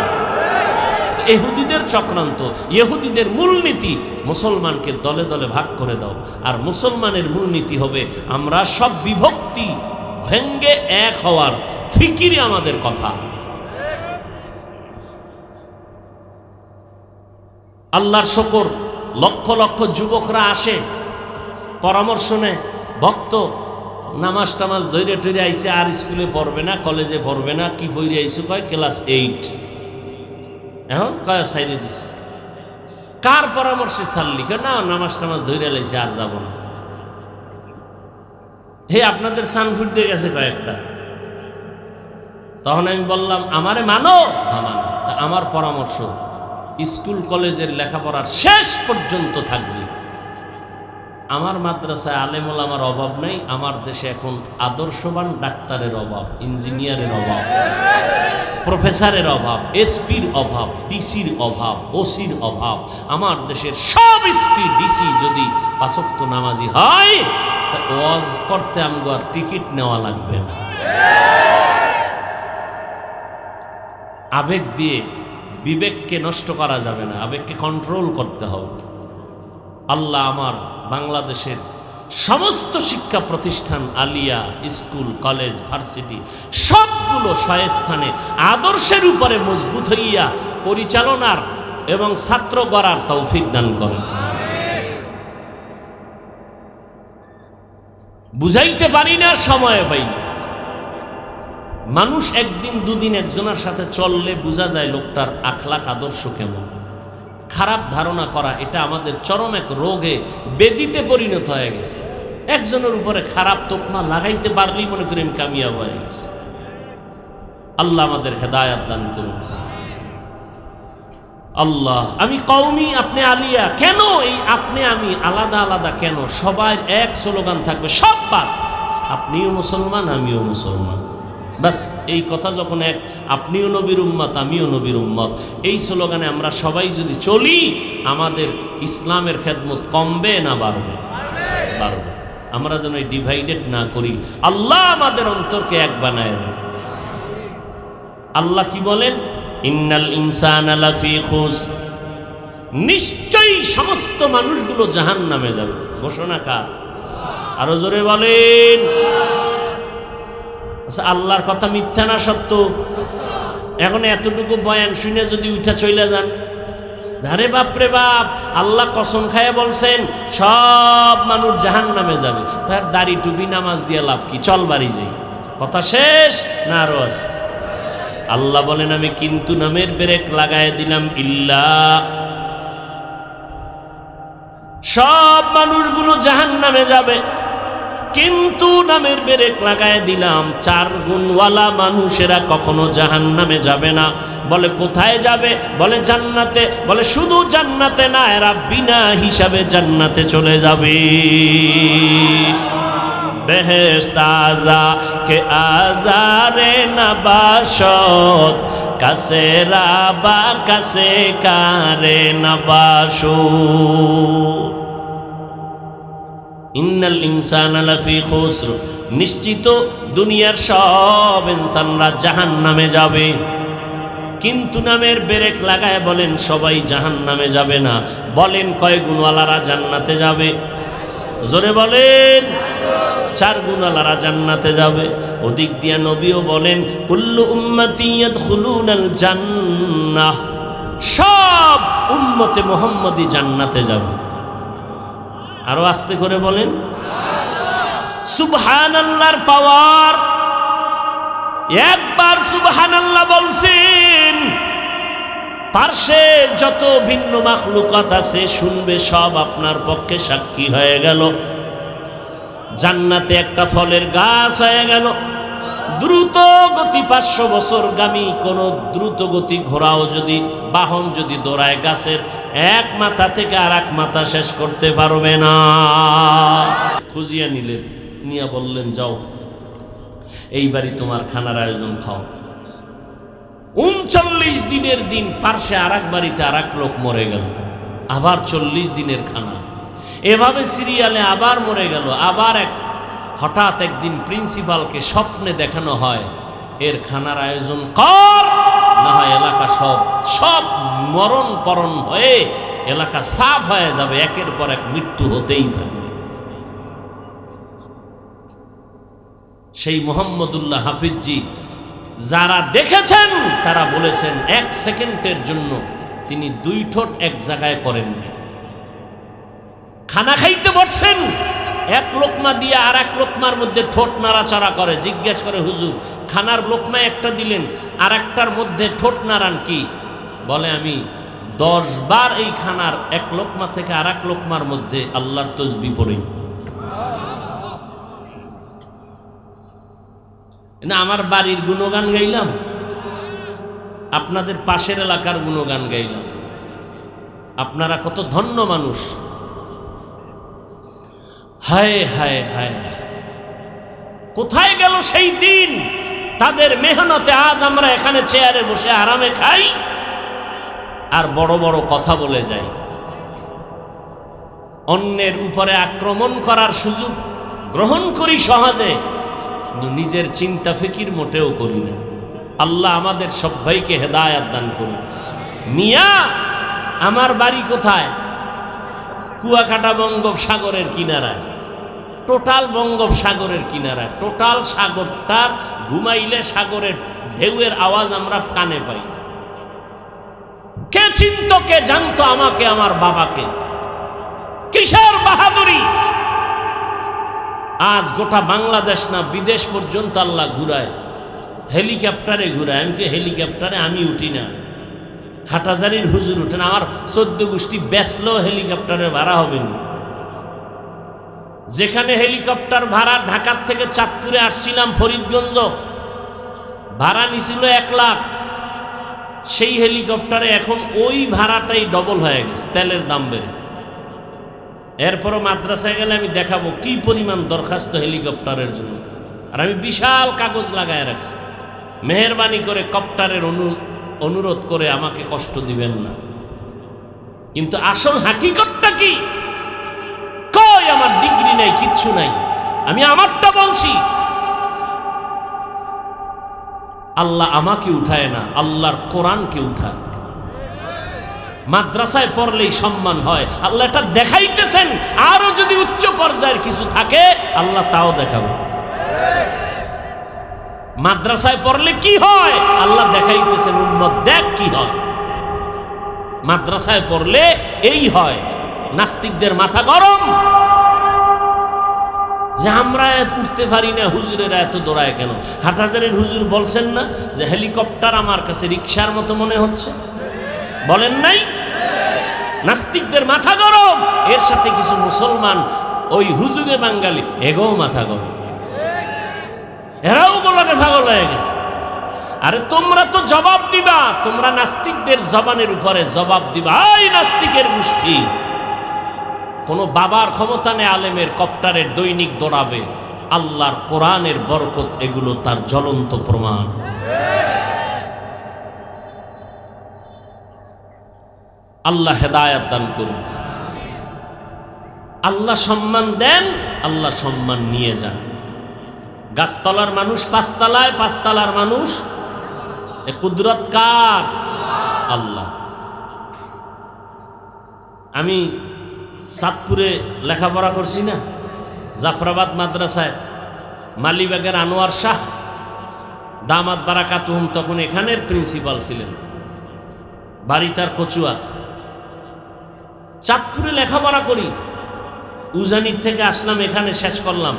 ইহুদিদের চক্রান্ত, ইহুদিদের মূলনীতি মুসলমানকে দলে দলে ভাগ করে দাও। আর মুসলমানের মূলনীতি হবে আমরা সব বিভক্তি ভেঙ্গে এক হওয়ার ফিকিরি আমাদের কথা। আল্লাহর শুকর, লক্ষ লক্ষ যুবকরা আসে, পরামর্শ নেয়, ভক্ত নামাজ টামাজ ধৈর্য টৈরে আইসে, আর স্কুলে পড়বে না, কলেজে পড়বে না, কি বইরে আইসে? কয় ক্লাস 8। এখন কয় সাইরে দিছে। কার পরামর্শে ছাড়লি? না নামাজ টামাজ ধৈর্য লাইছে, আর যাব না। হে আপনাদের সানফুট দিয়ে গেছে কয়েকটা। তখন আমি বললাম আমারে মানো? মানো। আমার পরামর্শ স্কুল কলেজের লেখাপড়ার শেষ পর্যন্ত থাকবে। আমার মাদ্রাসায় আলেম ওলামার অভাব নেই। আমার দেশে এখন আদর্শবান ডাক্তারের অভাব, ইঞ্জিনিয়ারের অভাব, প্রফেসরের অভাব, এসপির অভাব, ডিসির অভাব, ওসির অভাব। আমার দেশের সব এসপি ডিসি যদি পাঁচ ওয়াক্ত নামাজি হয়, ওয়াজ করতে আমগো আর টিকিট নেওয়া লাগবে না। আবেগ দিয়ে বিবেককে নষ্ট করা যাবে না, আবেগকে কন্ট্রোল করতে হবে। আল্লাহ আমার বাংলাদেশের সমস্ত শিক্ষা প্রতিষ্ঠান, আলিয়া স্কুল, কলেজ, ভার্সিটি সবগুলো স্বস্থানে আদর্শের উপরে মজবুত হইয়া পরিচালনার এবং ছাত্র গড়ার তৌফিক দান করেন। বুঝাইতে পারি না, সময় পাই না। মানুষ একদিন দুদিন একজনের সাথে চললে বোঝা যায় লোকটার আখলাক আদর্শ কেমন। খারাপ ধারণা করা এটা আমাদের চরম এক রোগে, বেদিতে পরিণত হয়ে গেছে। একজনের উপরে খারাপ তোকমা লাগাইতে পারলেই মনে করি আমি কামিয়াব হয়ে গেছে। আল্লাহ আমাদের হেদায়াত দান করুন। আল্লাহ, আমি কওমি, আপনি আলিয়া, কেন এই আপনি আমি আলাদা আলাদা কেন? সবাই এক স্লোগান থাকবে, সব বাদ। আপনিও মুসলমান, আমিও মুসলমান, বাস। এই কথা যখন এক, আপনিও নবীর উম্মত, আমিও নবীর উম্মত, এই স্লোগানে আমরা সবাই যদি চলি, আমাদের ইসলামের খেদমত কমবে না বাড়বে? বাড়বে। আমরা যেন এই ডিভাইডেড না করি। আল্লাহ আমাদের অন্তরকে এক বানায় দেন। আল্লাহ কি বলেন? ইন্নাল ইনসানা লাফি খুসর, নিশ্চয়ই সমস্ত মানুষগুলো জাহান্নামে যাবে। ঘোষণা কার? আরো জোরে বলেন। আল্লাহর কথা মিথ্যা না সত্য? এখন এতটুকু বয়ান শুনে যদি উঠা চলে যান, আরে বাপরে বাপ, আল্লাহ কসম খায় বলছেন সব মানুষ জাহান্নামে যাবে, তার দাড়ি টুপি নামাজ দিয়ে লাভ কি? চল বাড়ি যাই। কথা শেষ না আরো আছে? আল্লাহ বলেন আমি কিন্তু নামের ব্রেক লাগায় দিলাম। ইল্লা, সব মানুষগুলো জাহান্নামে যাবে, কিন্তু নামের ব্রেক লাগায় দিলাম। 4 গুণওয়ালা মানুষেরা কখনো জাহান্নামে যাবে না। বলে কোথায় যাবে? বলে জান্নাতে। বলে শুধু জান্নাতে না, এরা বিনা হিসাবে জান্নাতে চলে যাবে। বেহেশত আযা কে আযারে নবাশত, কাসে রাবা কাসে কারে নবাশু। ইন্নাল ইনসানা লাফি খুসর, নিশ্চিত দুনিয়ার সব ইনসানরা জাহান্নামে যাবে। কিন্তু নামের ব্রেক লাগায় বলেন সবাই জাহান্নামে যাবে না। বলেন কয় গুণওয়ালারা জান্নাতে যাবে? জোরে বলেন। 4 গুণওয়ালারা জান্নাতে যাবে। ওদিক দিয়া নবীও বলেন কুল্লু উম্মতি ইয়াদখুলুনাল জান্নাহ, সব উম্মতে মুহাম্মদী জান্নাতে যাবে। আরো আস্তে করে বলেন সুবহানাল্লাহর পাওয়ার। একবার সুবহানাল্লাহ বলছেন, পার্শ্বে যত ভিন্ন মাখলুকাত আছে শুনবে, সব আপনার পক্ষে সাক্ষী হয়ে গেল। জান্নাতে একটা ফলের গাছ হয়ে গেল। দ্রুত গতি 500 বছর গামী কোন দ্রুত গতি ঘোড়াও যদি বাহন যদি দৌড়ায়, গাছের এক মাথা থেকে আর এক মাথা শেষ করতে পারবে না। খুঁজিয়া নিলেন, নিয়া বললেন যাও এইবারই তোমার খানার আয়োজন খাও। 39 দিনের দিন পার্শ্বে আর এক বাড়িতে আর এক লোক মরে গেল, আবার 40 দিনের খানা। এভাবে সিরিয়ালে আবার মরে গেল। আবার হঠাৎ একদিন প্রিন্সিপালকে স্বপ্নে দেখানো হয় এর খানার আয়োজন কর, না হয় এলাকা সব মরণ পরণ হয়ে এলাকা সাফ হয়ে যাবে, একের পর এক মৃত্যু হতেই থাকবে। সেই মোহাম্মদুল্লাহ হাফিজজি যারা দেখেছেন তারা বলেছেন 1 সেকেন্ডের জন্য তিনি 2 ঠোঁট এক জায়গায় করেননি। খানা খাইতে বসছেন, 1 লোকমা দিয়ে আর 1 লোকমার মধ্যে ঠোঁট নাড়াচাড়া করে। জিজ্ঞেস করে হুজুর খানার লোকমা একটা দিলেন আর একটার মধ্যে ঠোঁট নাড়ান কি? বলে আমি 10 বার এই খানার 1 লোকমা থেকে আর 1 লোকমার মধ্যে আল্লাহর তসবিহ পড়ি। না আমার বাড়ির গুণগান গাইলাম, আপনাদের পাশের এলাকার গুণগান গাইলাম। আপনারা কত ধন্য মানুষ। হায় হায় হায়, কোথায় গেল সেই দিন? তাদের মেহনতে আজ আমরা এখানে চেয়ারে বসে আরামে খাই আর বড় বড় কথা বলে যাই। অন্যের উপরে আক্রমণ করার সুযোগ গ্রহণ করি সহজে, নিজের চিন্তা ফিকির মোটেও করি না। আল্লাহ আমাদের সবাইকে হেদায়েত দান করুন। মিয়া আমার বাড়ি কোথায়? কুয়াকাটা বঙ্গোপসাগরের কিনারায়, টোটাল বঙ্গোপসাগরের কিনারায়। টোটাল সাগরটা ঘুমাইলে সাগরের ঢেউয়ের আওয়াজ আমরা কানে পাই। কে চিনত, কে জানতো আমাকে, আমার বাবাকে? কিসের বাহাদুরি! আজ গোটা বাংলাদেশ না বিদেশ পর্যন্ত আল্লাহ ঘুরায়, হেলিকপ্টারে ঘুরায়। আমি হেলিকপ্টারে আমি উঠি না, হাটাজারির হুজুর উঠেন। আমার 14 গোষ্ঠী বেচলেও হেলিকপ্টারে ভাড়া হবে না। যেখানে হেলিকপ্টার ভাড়া ঢাকার থেকে চাঁদপুরে আসছিলাম ফরিদগঞ্জ, ভাড়া নিছিল 1 লাখ। সেই হেলিকপ্টারে এখন ওই ভাড়াটাই ডবল হয়ে গেছে, তেলের দাম বেড়ে। এরপরও মাদ্রাসায় গেলে আমি দেখাবো কি পরিমাণ দরখাস্ত হেলিকপ্টারের জন্য। আর আমি বিশাল কাগজ লাগায় রাখছি, মেহেরবানি করে কপ্টারের অনুরোধ করে আমাকে কষ্ট দিবেন না। কিন্তু আসল হাকিকতটা কি? কই আমার ডিগ্রি নাই, কিচ্ছু নাই, আমি আমারটা বলছি। আল্লাহ আমাকে উঠায় না, আল্লাহর কোরআনকে উঠায়। মাদ্রাসায় পড়লেই সম্মান হয়, আল্লাহ এটা দেখাইতেছেন। আরো যদি উচ্চ পর্যায়ের কিছু থাকে আল্লাহ তাও দেখাবে। মাদ্রাসায় পড়লে কি হয় আল্লাহ দেখাইতেছেন, উম্মত দেখ কি হয়। মাদ্রাসায় পড়লে এই হয়। নাস্তিকদের মাথা গরম যে আমরা উঠতে পারি না, হুজুরেরা এত দৌড়ায় কেন? হাটহাজারীর হুজুর বলছেন না যে হেলিকপ্টার আমার কাছে রিকশার মতো মনে হচ্ছে? বলেন নাই? নাস্তিকদের মাথা গরম, এর সাথে কিছু মুসলমান ওই হুজুগে বাঙালি এগোও মাথা গরম, এরাও বলাকে পাগল হয়ে গেছে। আরে তোমরা তো জবাব দিবা, তোমরা নাস্তিকদের জবানের উপরে জবাব দিবা। এই নাস্তিকের গোষ্ঠী, কোন বাবার ক্ষমতা নেই আলেমের কপ্টারের দৈনিক দৌড়াবে। আল্লাহর কোরআনের বরকত এগুলো তার জ্বলন্ত প্রমাণ। আল্লাহ হেদায়েত দান করুন। আল্লাহ সম্মান দেন আল্লাহ সম্মান নিয়ে যান। গাছতলার মানুষ পাঁচতলায়, পাঁচতলার মানুষ এ কুদরত কার? আল্লাহ। আমি চাঁদপুরে লেখাপড়া করছি না, জাফরাবাদ মাদ্রাসায় মালিবাগের আনোয়ার শাহ দামাত বারাকাতুহুম তখন এখানের প্রিন্সিপাল ছিলেন, বাড়ি তার কচুয়া। চাঁদপুরে লেখাপড়া করি, উজানির থেকে আসলাম, এখানে শেষ করলাম।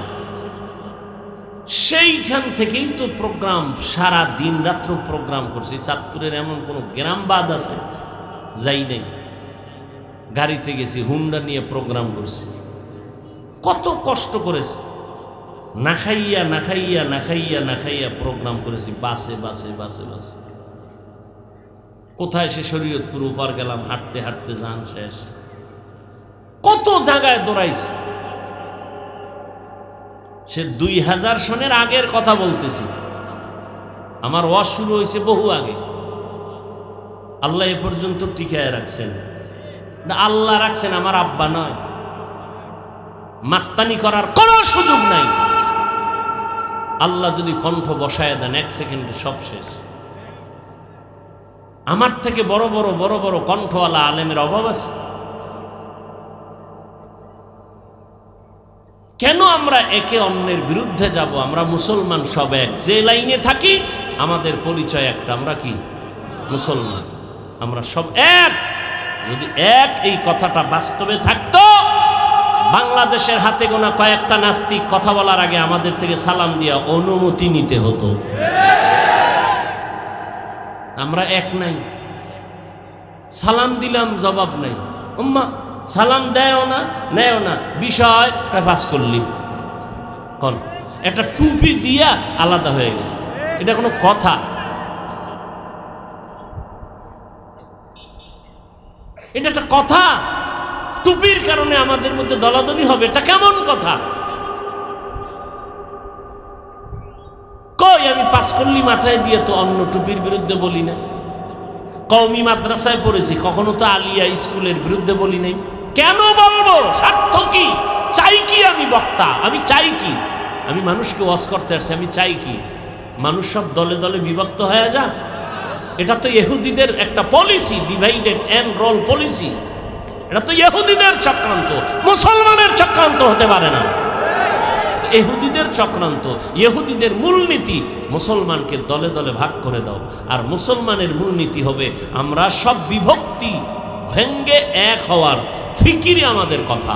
সেইখান থেকেই তো প্রোগ্রাম, সারা দিন রাত্র প্রোগ্রাম করছি। চাঁদপুরের এমন কোনো গ্রাম বাদ আছে যাই নাই, গাড়িতে গেছি, হুন্ডা নিয়ে প্রোগ্রাম করছি। কত কষ্ট করেছি, না খাইয়া না খাইয়া না খাইয়া না খাইয়া প্রোগ্রাম করেছি, বাসে বাসে বাসে বাসে। কোথায় সে শরীয়তপুর উপার গেলাম, হাঁটতে হাঁটতে যান শেষ। কত জায়গায় দৌড়াইছি। সে 2000 সনের আগের কথা বলতেছি, আমার ওয়াজ শুরু হয়েছে বহু আগে। আল্লাহ এ পর্যন্ত টিকায় রাখছেন, আল্লাহ রাখছেন, আমার আব্বা নয়। মাস্তানি করার কোনো সুযোগ নাই। আল্লাহ যদি কণ্ঠ বসায় দেন 1 সেকেন্ডে সব শেষ। আমার থেকে বড় বড় বড় বড় কণ্ঠওয়ালা আলেমের অভাব আছে? কেন আমরা একে অন্যের বিরুদ্ধে যাব? আমরা মুসলমান সব এক, যে লাইনে থাকি আমাদের পরিচয় একটা, আমরা কি মুসলমান, আমরা সব এক। যদি এক এই কথাটা বাস্তবে থাকতো, বাংলাদেশের হাতে গোনা কয়েকটা নাস্তিক কথা বলার আগে আমাদের থেকে সালাম দিয়া অনুমতি নিতে হতো। আমরা এক নাই, সালাম দিলাম জবাব নাই, উম্মা সালাম দেও না নেও না, বিষয় পাস করলি কোন একটা টুপি দিয়া আলাদা হয়ে গেছে, এটা কোনো কথা? এটা একটা কথা? টুপির কারণে আমাদের মধ্যে দলাদলি হবে, এটা কেমন কথা? কই আমি পাস করলি মাথায় দিয়ে তো অন্য টুপির বিরুদ্ধে বলি না। কওমি মাদ্রাসায় পড়েছি, কখনো তো আলিয়া স্কুলের বিরুদ্ধে বলি নাই। কেন বলবো? স্বার্থ কি? চাই কি? আমি বক্তা, আমি চাই কি? আমি মানুষকে ওয়াজ করতে আসছি, আমি চাই কি? মানুষ সব দলে দলে বিভক্ত হয়ে যা। এটা তো ইহুদিদের একটা policy, divided and rule policy. এটা তো ইহুদিদের চক্রান্ত, মুসলমানের চক্রান্ত হতে পারে না। ইহুদিদের চক্রান্ত, ইহুদিদের মূলনীতি মুসলমানকে দলে দলে ভাগ করে দাও। আর মুসলমানের মূলনীতি হবে আমরা সব বিভক্তি ভেঙ্গে এক হওয়ার ফিকিরে আমাদের কথা।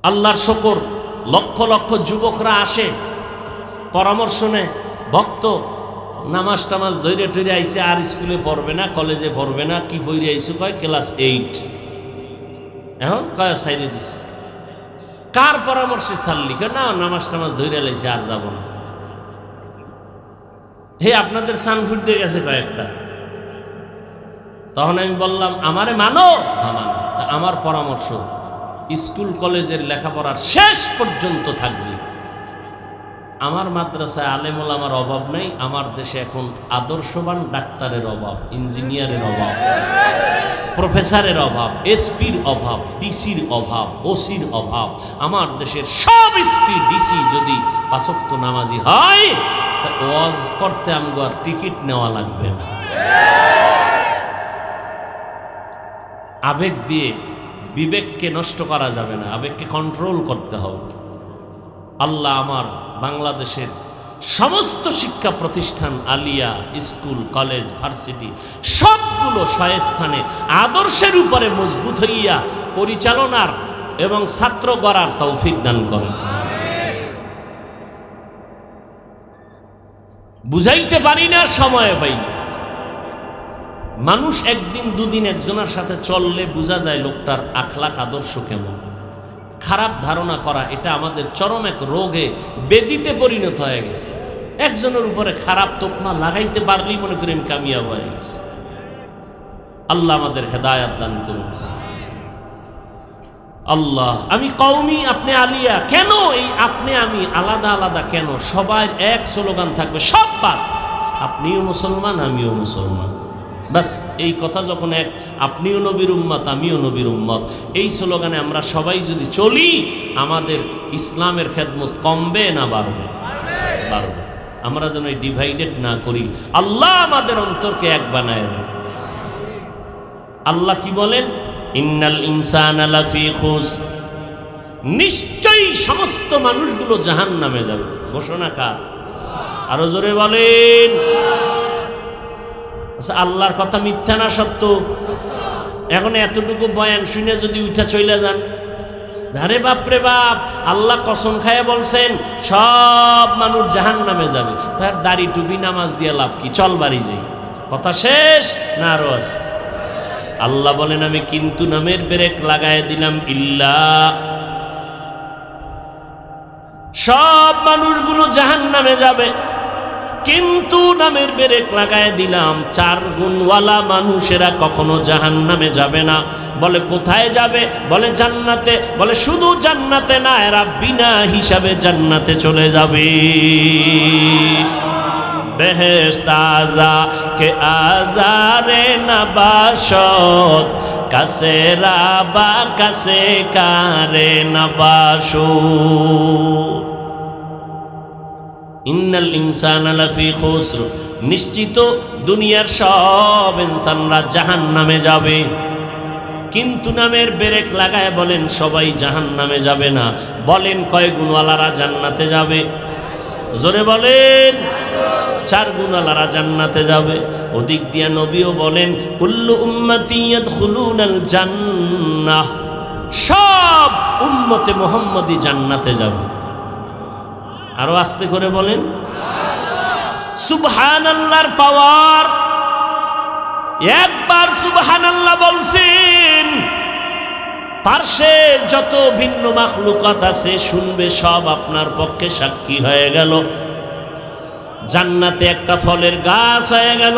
আল্লাহর শুকর, লক্ষ লক্ষ যুবকরা আসে, পরামর্শ নেয়, ভক্ত নামাজ টামাজ ধৈর্য টৈরে আইসে, আর স্কুলে পড়বে না, কলেজে পড়বে না। কি বইরে আইসে? কয় ক্লাস 8। এখন কয় সাইরে দিছে। কার পরামর্শে ছাড়লি? না নামাজ টামাজ ধৈর্য লাইছে, আর যাব না। হে আপনাদের সানফুট দিয়ে গেছে কয়েকটা। তখন আমি বললাম আমারে মানো? আমার পরামর্শ স্কুল কলেজের লেখাপড়ার শেষ পর্যন্ত থাকবে। আমার মাদ্রাসায় আলেম ওলামার অভাব নেই। আমার দেশে এখন আদর্শবান ডাক্তারের অভাব, ইঞ্জিনিয়ারের অভাব, প্রফেসরের অভাব, এসপির অভাব, ডিসির অভাব, ওসির অভাব। আমার দেশের সব এসপি ডিসি যদি 5 ওয়াক্ত নামাজি হয়, তা ওয়াজ করতে আমগো আর টিকিট নেওয়া লাগবে না। আবেগ দিয়ে বিবেককে নষ্ট করা যাবে না, আবেগকে কন্ট্রোল করতে হবে। আল্লাহ আমার বাংলাদেশের সমস্ত শিক্ষা প্রতিষ্ঠান, আলিয়া স্কুল, কলেজ, ভার্সিটি সবগুলো স্থানে আদর্শের উপরে মজবুত হইয়া পরিচালনার এবং ছাত্র গড়ার তৌফিক দান করেন। বুঝাইতে পারি না, সময় পাই না। মানুষ একদিন দুদিন একজনের সাথে চললে বোঝা যায় লোকটার আখলাক আদর্শ কেমন। খারাপ ধারণা করা এটা আমাদের চরম এক রোগে, বেদিতে পরিণত হয়ে গেছে। একজনের উপরে খারাপ তোকমা লাগাইতে পারলেই মনে করি আমি কামিয়াব হয়ে গেছি। আল্লাহ আমাদের হেদায়াত দান করুন। আল্লাহ, আমি কওমি, আপনি আলিয়া। কেন এই আপনি আমি আলাদা আলাদা কেন? সবাই এক স্লোগান থাকবে, সব বাদ। আপনিও মুসলমান, আমিও মুসলমান। বাস এই কথা যখন এক আপনিও নবীর উম্মত আমিও নবীর উম্মত, এই স্লোগানে আমরা সবাই যদি চলি, আমাদের ইসলামের খেদমত কমবে না বাড়বে? বাড়বে। আমরা যেন ডিভাইডেড না করি, আল্লাহ আমাদের অন্তরকে এক বানায় দেন। আল্লাহ কি বলেন? ইন্নাল ইনসানা লাফি খুসর, নিশ্চয়ই সমস্ত মানুষগুলো জাহান্নামে যাবে। ঘোষণা কার? আরো জোরে বলেন। আচ্ছা, আল্লাহর কথা মিথ্যা না সত্য? এখন এতটুকু বয়ান শুনে যদি উঠা চলে যান, আরে বাপরে বাপ, আল্লাহ কসম খায় বলছেন সব মানুষ জাহান্নামে যাবে, তার দাড়ি টুপি নামাজ দিয়ে লাভ কি? চল বাড়ি যাই। কথা শেষ না আরো আছে? আল্লাহ বলেন আমি কিন্তু নামের ব্রেক লাগায় দিলাম, ইল্লা, সব মানুষগুলো জাহান্নামে যাবে, কিন্তু নামের ব্রেক লাগায় দিলাম, 4 গুণওয়ালা মানুষেরা কখনো জাহান্নামে যাবে না। বলে কোথায় যাবে? বলে জান্নাতে। বলে শুধু জান্নাতে না, এরা বিনা হিসাবে জান্নাতে চলে যাবে। বেহেশত আযা কে আজারে নবাশত, কাসে রাবা কাসে কারে নবাশু। ইন্নাল ইনসানা লাফি খুসর, নিশ্চিত দুনিয়ার সব ইনসানরা জাহান্নামে যাবে, কিন্তু নামের ব্রেক লাগায় বলেন সবাই জাহান্নামে যাবে না। বলেন কয় গুণওয়ালারা জান্নাতে যাবে? জোরে বলেন। 4 গুণওয়ালারা জান্নাতে যাবে। ওদিক দিয়া নবীও বলেন কুল্লু উম্মতি ইয়াদখুলুনাল জান্নাহ, সব উম্মতে মুহাম্মদী জান্নাতে যাবে। আরো আস্তে করে বলেন সুবহানাল্লাহর পাওয়ার। একবার সুবহানাল্লাহ বলছেন, পার্শ্বে যত ভিন্ন মাখলুকাত আছে শুনবে, সব আপনার পক্ষে সাক্ষী হয়ে গেল। জান্নাতে একটা ফলের গাছ হয়ে গেল,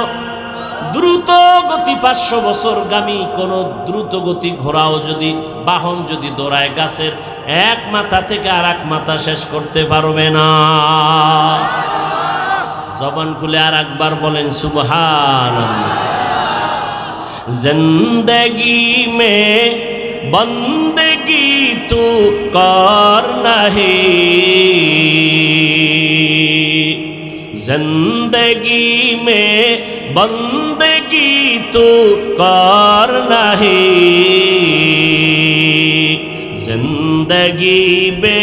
দ্রুত গতি 500 বছর গামী কোন দ্রুত গতি ঘোড়াও যদি বাহন যদি দৌড়ায়, গাছের এক মাথা থেকে আর এক মাথা শেষ করতে পারবে না। জবান খুলে আর একবার বলেন সুবহানাল্লাহ। জিন্দগি মে বন্দগি তু কর নাহি, जिंदगी में बंदगी तो कर नहीं, जिंदगी बे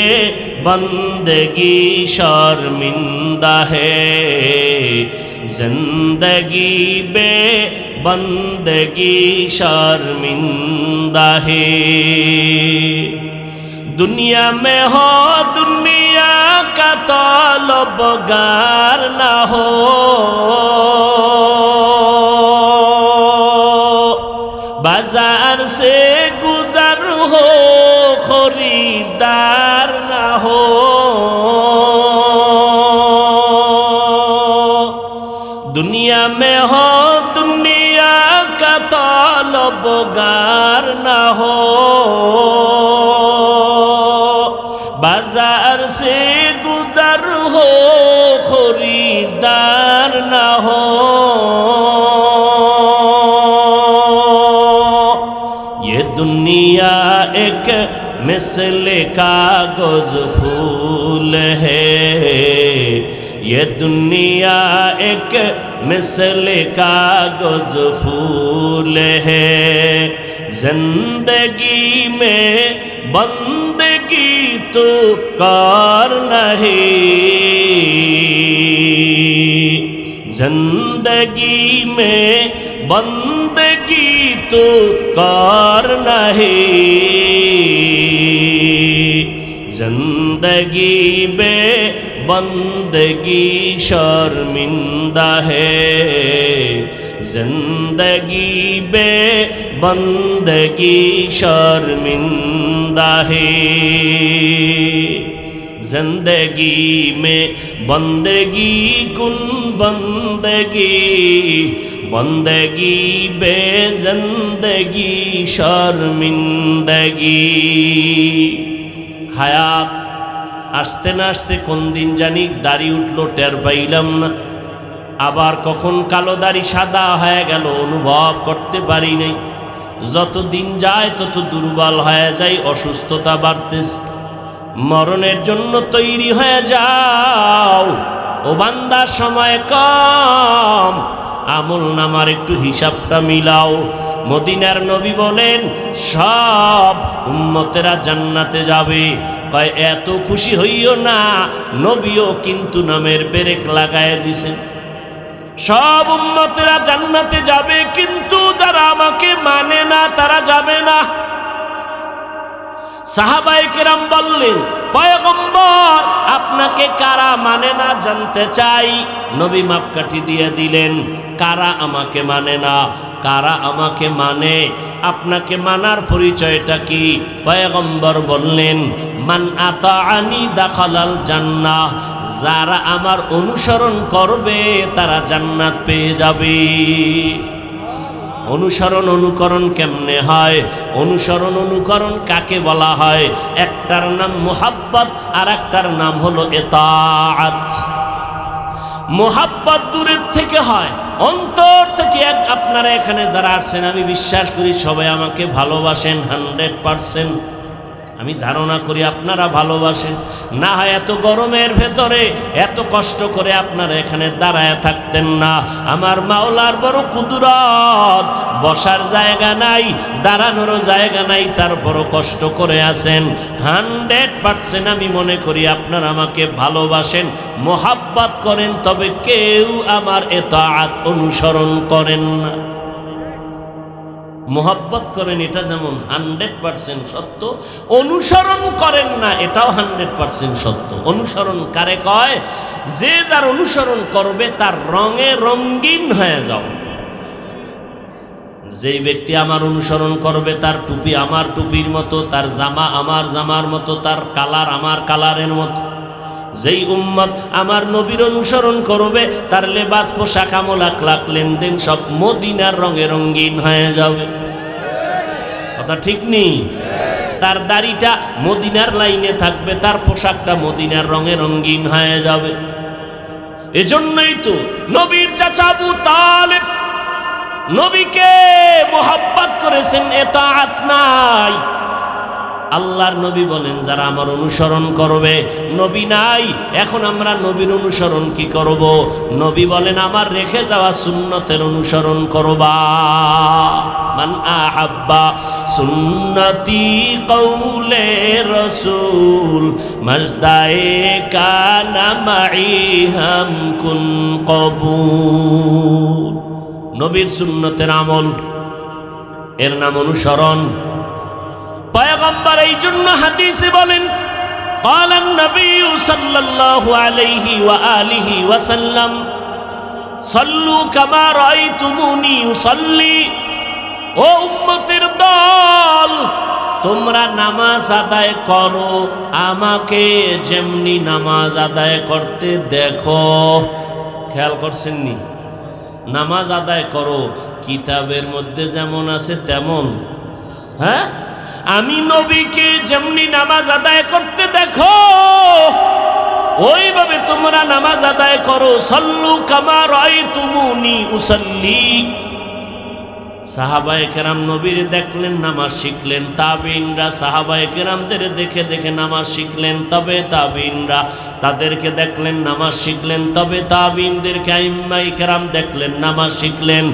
बंदगी शर्मिंदा है, जिंदगी बे बंदगी शर्मिंदा है। दुनिया में हो दुनिया का तलबगार ना हो, बाजार से गुजर हो खरीदार ना हो। दुनिया में हो दुनिया का तलबगार ना हो, बाजार से गुजर हो खरीदार ना हो। ये दुनिया एक मिसल कागज फूल है, ये दुनिया एक मिसल कागज फूल है, जिंदगी में बंदगी तो कर नहीं, जिंदगी में बंदगी तो कर नहीं, जिंदगी में बंदगी शर्मिंदा है, जिंदगी में बंदगी शर्मिंदा है। जिंदगी में बंदगी कुन बंदगी, बंदगी बे जिंदगी शर्मिंदगी। হায়াত আসতে না আসতে কোন দিন জানি দাড়ি উঠলো টের পাইলাম না। আবার কখন কালো দাড়ি সাদা হয়ে গেল অনুভব করতে পারি নাই। যত দিন যায় তত দুর্বল হয়ে যায়, অসুস্থতা বাড়তেছে। মরণের জন্য তৈরি হয়ে যাও ও বান্দা, সময় কম, আমল নামার একটু হিসাবটা মিলাও। মদিনার নবী বলেন সব উম্মতেরা জান্নাতে যাবে। কয় এত খুশি হইও না, নবীও কিন্তু নামের পেরেক লাগায় দিছেন। সব উম্মতেরা জান্নাতে যাবে, কিন্তু যারা আমাকে মানে না তারা যাবে না। সাহাবায়ে কেরাম বললেন, পয়গম্বর আপনাকে কারা মানে না জানতে চাই। নবী মাপকাঠি দিয়ে দিলেন, কারা আমাকে মানে না, কারা আমাকে মানে। আপনাকে মানার পরিচয়টা কি? পয়গম্বর বললেন, মান আতাআনি দাখালাল জান্নাহ, যারা আমার অনুসরণ করবে তারা জান্নাত পেয়ে যাবে। অনুসরণ অনুকরণ কেমনে হয়? অনুসরণ অনুকরণ কাকে বলা হয়? একটার নাম মুহাব্বত, আর একটার নাম হলো ইতাআত। মুহাব্বত দূরের থেকে হয়, অন্তর থেকে। আপনারা এখানে যারা আসছেন, আমি বিশ্বাস করি সবাই আমাকে ভালোবাসেন 100%। আমি ধারণা করি আপনারা ভালোবাসেন। না হয় এত গরমের ভেতরে এত কষ্ট করে আপনারা এখানে দাঁড়ায় থাকতেন না। আমার মাওলার বড় কুদরত, বসার জায়গা নাই, দাঁড়ানোরও জায়গা নাই, তারপরও কষ্ট করে আছেন। 100% আমি মনে করি আপনারা আমাকে ভালোবাসেন, মোহাব্বত করেন, তবে কেউ আমার ইতাআত অনুসরণ করেন না। মোহাব্বত করেন এটা যেমন 100% সত্য, অনুসরণ করেন না এটাও 100% সত্য। অনুসরণ কারে কয়? যে যার অনুসরণ করবে তার রঙে রঙিন হয়ে যাও। যেই ব্যক্তি আমার অনুসরণ করবে তার টুপি আমার টুপির মতো, তার জামা আমার জামার মতো, তার কালার আমার কালারের মতো। যেই উম্মত আমার নবীর অনুসরণ করবে তার লেবাস, পোশাক, আমল, আখলাক, লেনদেন সব মদিনার রঙে রঙিন হয়ে যাবে। কথা ঠিক নেই? তার দাড়িটা মদিনার লাইনে থাকবে, তার পোশাকটা মদিনার রঙে রঙিন হয়ে যাবে। এজন্যই তো নবীর চাচা আবু তালেব নবীকে মোহাব্বত করেছেন, ইতাআত নাই। আল্লাহর নবী বলেন যারা আমার অনুসরণ করবে, নবী নাই, এখন আমরা নবীর অনুসরণ কি করব? নবী বলেন আমার রেখে যাওয়া সুন্নতের অনুসরণ করবা। মান আহাব্বা সুন্নতি কওলে রাসূল মাজদায়ে কানা মাই হাম কুন কবুল। নবীর সুন্নতের আমল, এর নাম অনুসরণ। পয়গম্বর এই জন্য হাদিসে বলেন, ক্বালান নবী সাল্লাল্লাহু আলাইহি ওয়া আলিহি ওয়া সাল্লাম সাল্লু কামা রাআইতুমুনি উসাল্লি। ও উম্মতের দল, তোমরা নামাজ আদায় করো আমাকে যেমনি নামাজ আদায় করতে দেখো। খেয়াল করছেন নি? নামাজ আদায় করো কিতাবের মধ্যে যেমন আছে তেমন। হ্যাঁ, আমি নবীকে যেমনি নামাজ আদায় করতে দেখো ওইভাবে তোমরা নামাজ আদায় করো। সাল্লু কামা রাআইতুমুনি উসাল্লি। সাহাবায়ে কেরাম নবীর দেখলেন, নামাজ শিখলেন। তাবিনরা সাহাবায়ে কেরামদের দেখে দেখে নামাজ শিখলেন। তবে তাবিনরা তাদেরকে দেখলেন, নামাজ শিখলেন। তবে তাবিনদেরকে আইম্মায়ে কেরাম দেখলেন, নামাজ শিখলেন।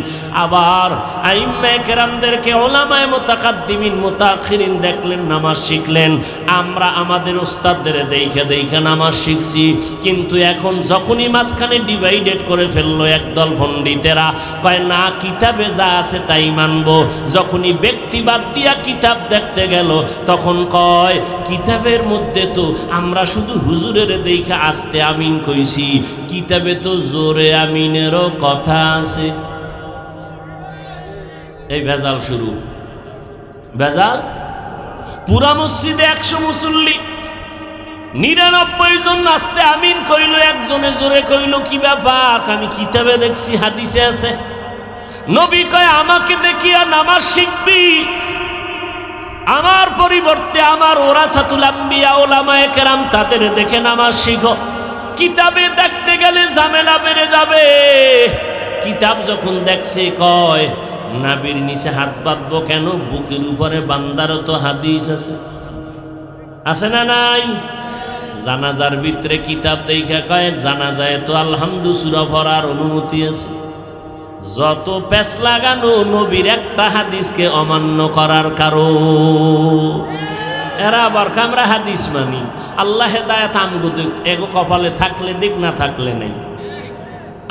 আবার আইম্মায়ে কেরামদেরকে উলামায়ে মুতাকাদ্দিমিন মুতাআখিরিন দেখলেন, নামাজ শিখলেন। আমরা আমাদের ওস্তাদদের দেখে দেখে নামাজ শিখছি। কিন্তু এখন যখনই মাঝখানে ডিভাইডেড করে ফেললো একদল পণ্ডিতেরা, কয় না কিতাবে যা আছে তাই মানব। যখনই ব্যক্তিবাদ দিয়া কিতাব দেখতে গেল তখন কয় কিতাবের মধ্যে তো আমরা শুধু হুজুরের দেখে আস্তে আমিন কইছি, কিতাবে তো জোরে আমিনেরও কথা আছে। এই ভেজাল শুরু। ভেজাল। পুরা মসজিদে 100 মুসল্লি, 99 জন আস্তে আমিন কইল, একজনে জোরে কইল। কি ব্যাপার? আমি কিতাবে দেখছি, হাদিসে আছে। নবী কয় আমাকে দেখিয়া নামাজ শিখবি, আমার পরিবর্তে আমার ওরাসাতুল আম্বিয়া উলামায়ে কেরাম তাদের দেখে নামাজ শিখো। কিতাবে দেখতে গেলে ঝামেলা বেড়ে যাবে। কিতাব যখন দেখছে কয় নাবির নিচে হাত বাঁধবো কেন, বুকের উপরে বান্দারও তো হাদিস আছে, আছে না নাই? জানাজার ভিতরে কিতাব দেখে কয় জানাজায় তো আলহামদু সূরা পড়ার অনুমতি আছে। যত পেছ লাগানো নবীর একটা হাদিসকে অমান্য করার কারণ। এরা আবার আমরা হাদিস মানি, আল্লাহ হেদায়েত আমগো দিক, এগো কপালে থাকলে দিক, না থাকলে নেই।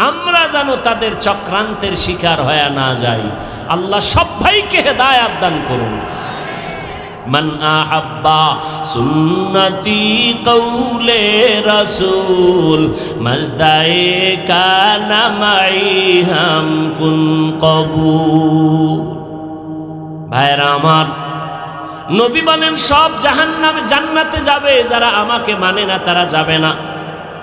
আমরা যেন তাদের চক্রান্তের শিকার হয়ে না যাই। আল্লাহ সব ভাইকে হেদায়েত দান করুন। মান আহাব্বা সুন্নতি কৌলে রাসূল মাজদায়ে কানা মাই হাম কুন কবুল। ভাইরা আমার, নবী বলেন সব জাহান্নামে, জান্নাতে যাবে যারা আমাকে মানে না তারা যাবে না,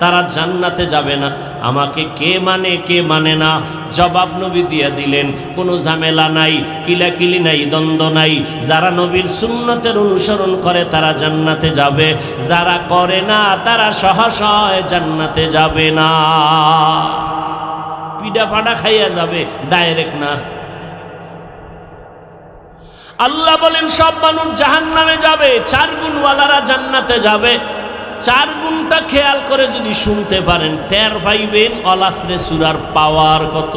তারা জান্নাতে যাবে না। আমাকে কে মানে কে মানে না জবাব নবী দিয়ে দিলেন। কোনো ঝামেলা নাই, কিলাকিলি নাই, দ্বন্দ্ব নাই। যারা নবীর সুন্নতের অনুসরণ করে তারা জান্নাতে যাবে, যারা করে না তারা সহসয় জান্নাতে যাবে না, পিডা ফাডা খাইয়া যাবে, ডাইরেক্ট না। আল্লাহ বলেন সব মানুষ জাহান্নামে যাবে, 4 গুণওয়ালারা জান্নাতে যাবে। 4 গুণটা খেয়াল করে যদি শুনতে পারেন টের পাইবেন অলাসরে সূরার পাওয়ার কত।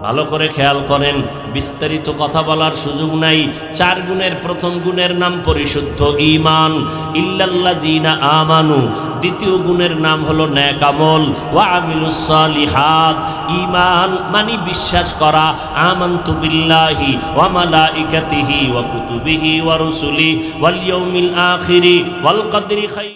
ভালো করে খেয়াল করেন, বিস্তারিত কথা বলার সুযোগ নাই। 4 গুণের প্রথম গুণের নাম পরিশুদ্ধ ঈমান, ইল্লাল্লাযীনা আমানু। দ্বিতীয় গুণের নাম হলো নেক আমল, ওয়া আমিলুস সালিহাত। ঈমান মানে বিশ্বাস করা, আমানতু বিল্লাহি ওয়া মালাইকাতিহি ওয়া কুতুবিহি ওয়া রুসুলিহি ওয়াল ইয়াউমিল আখিরি ওয়াল কদরি খাই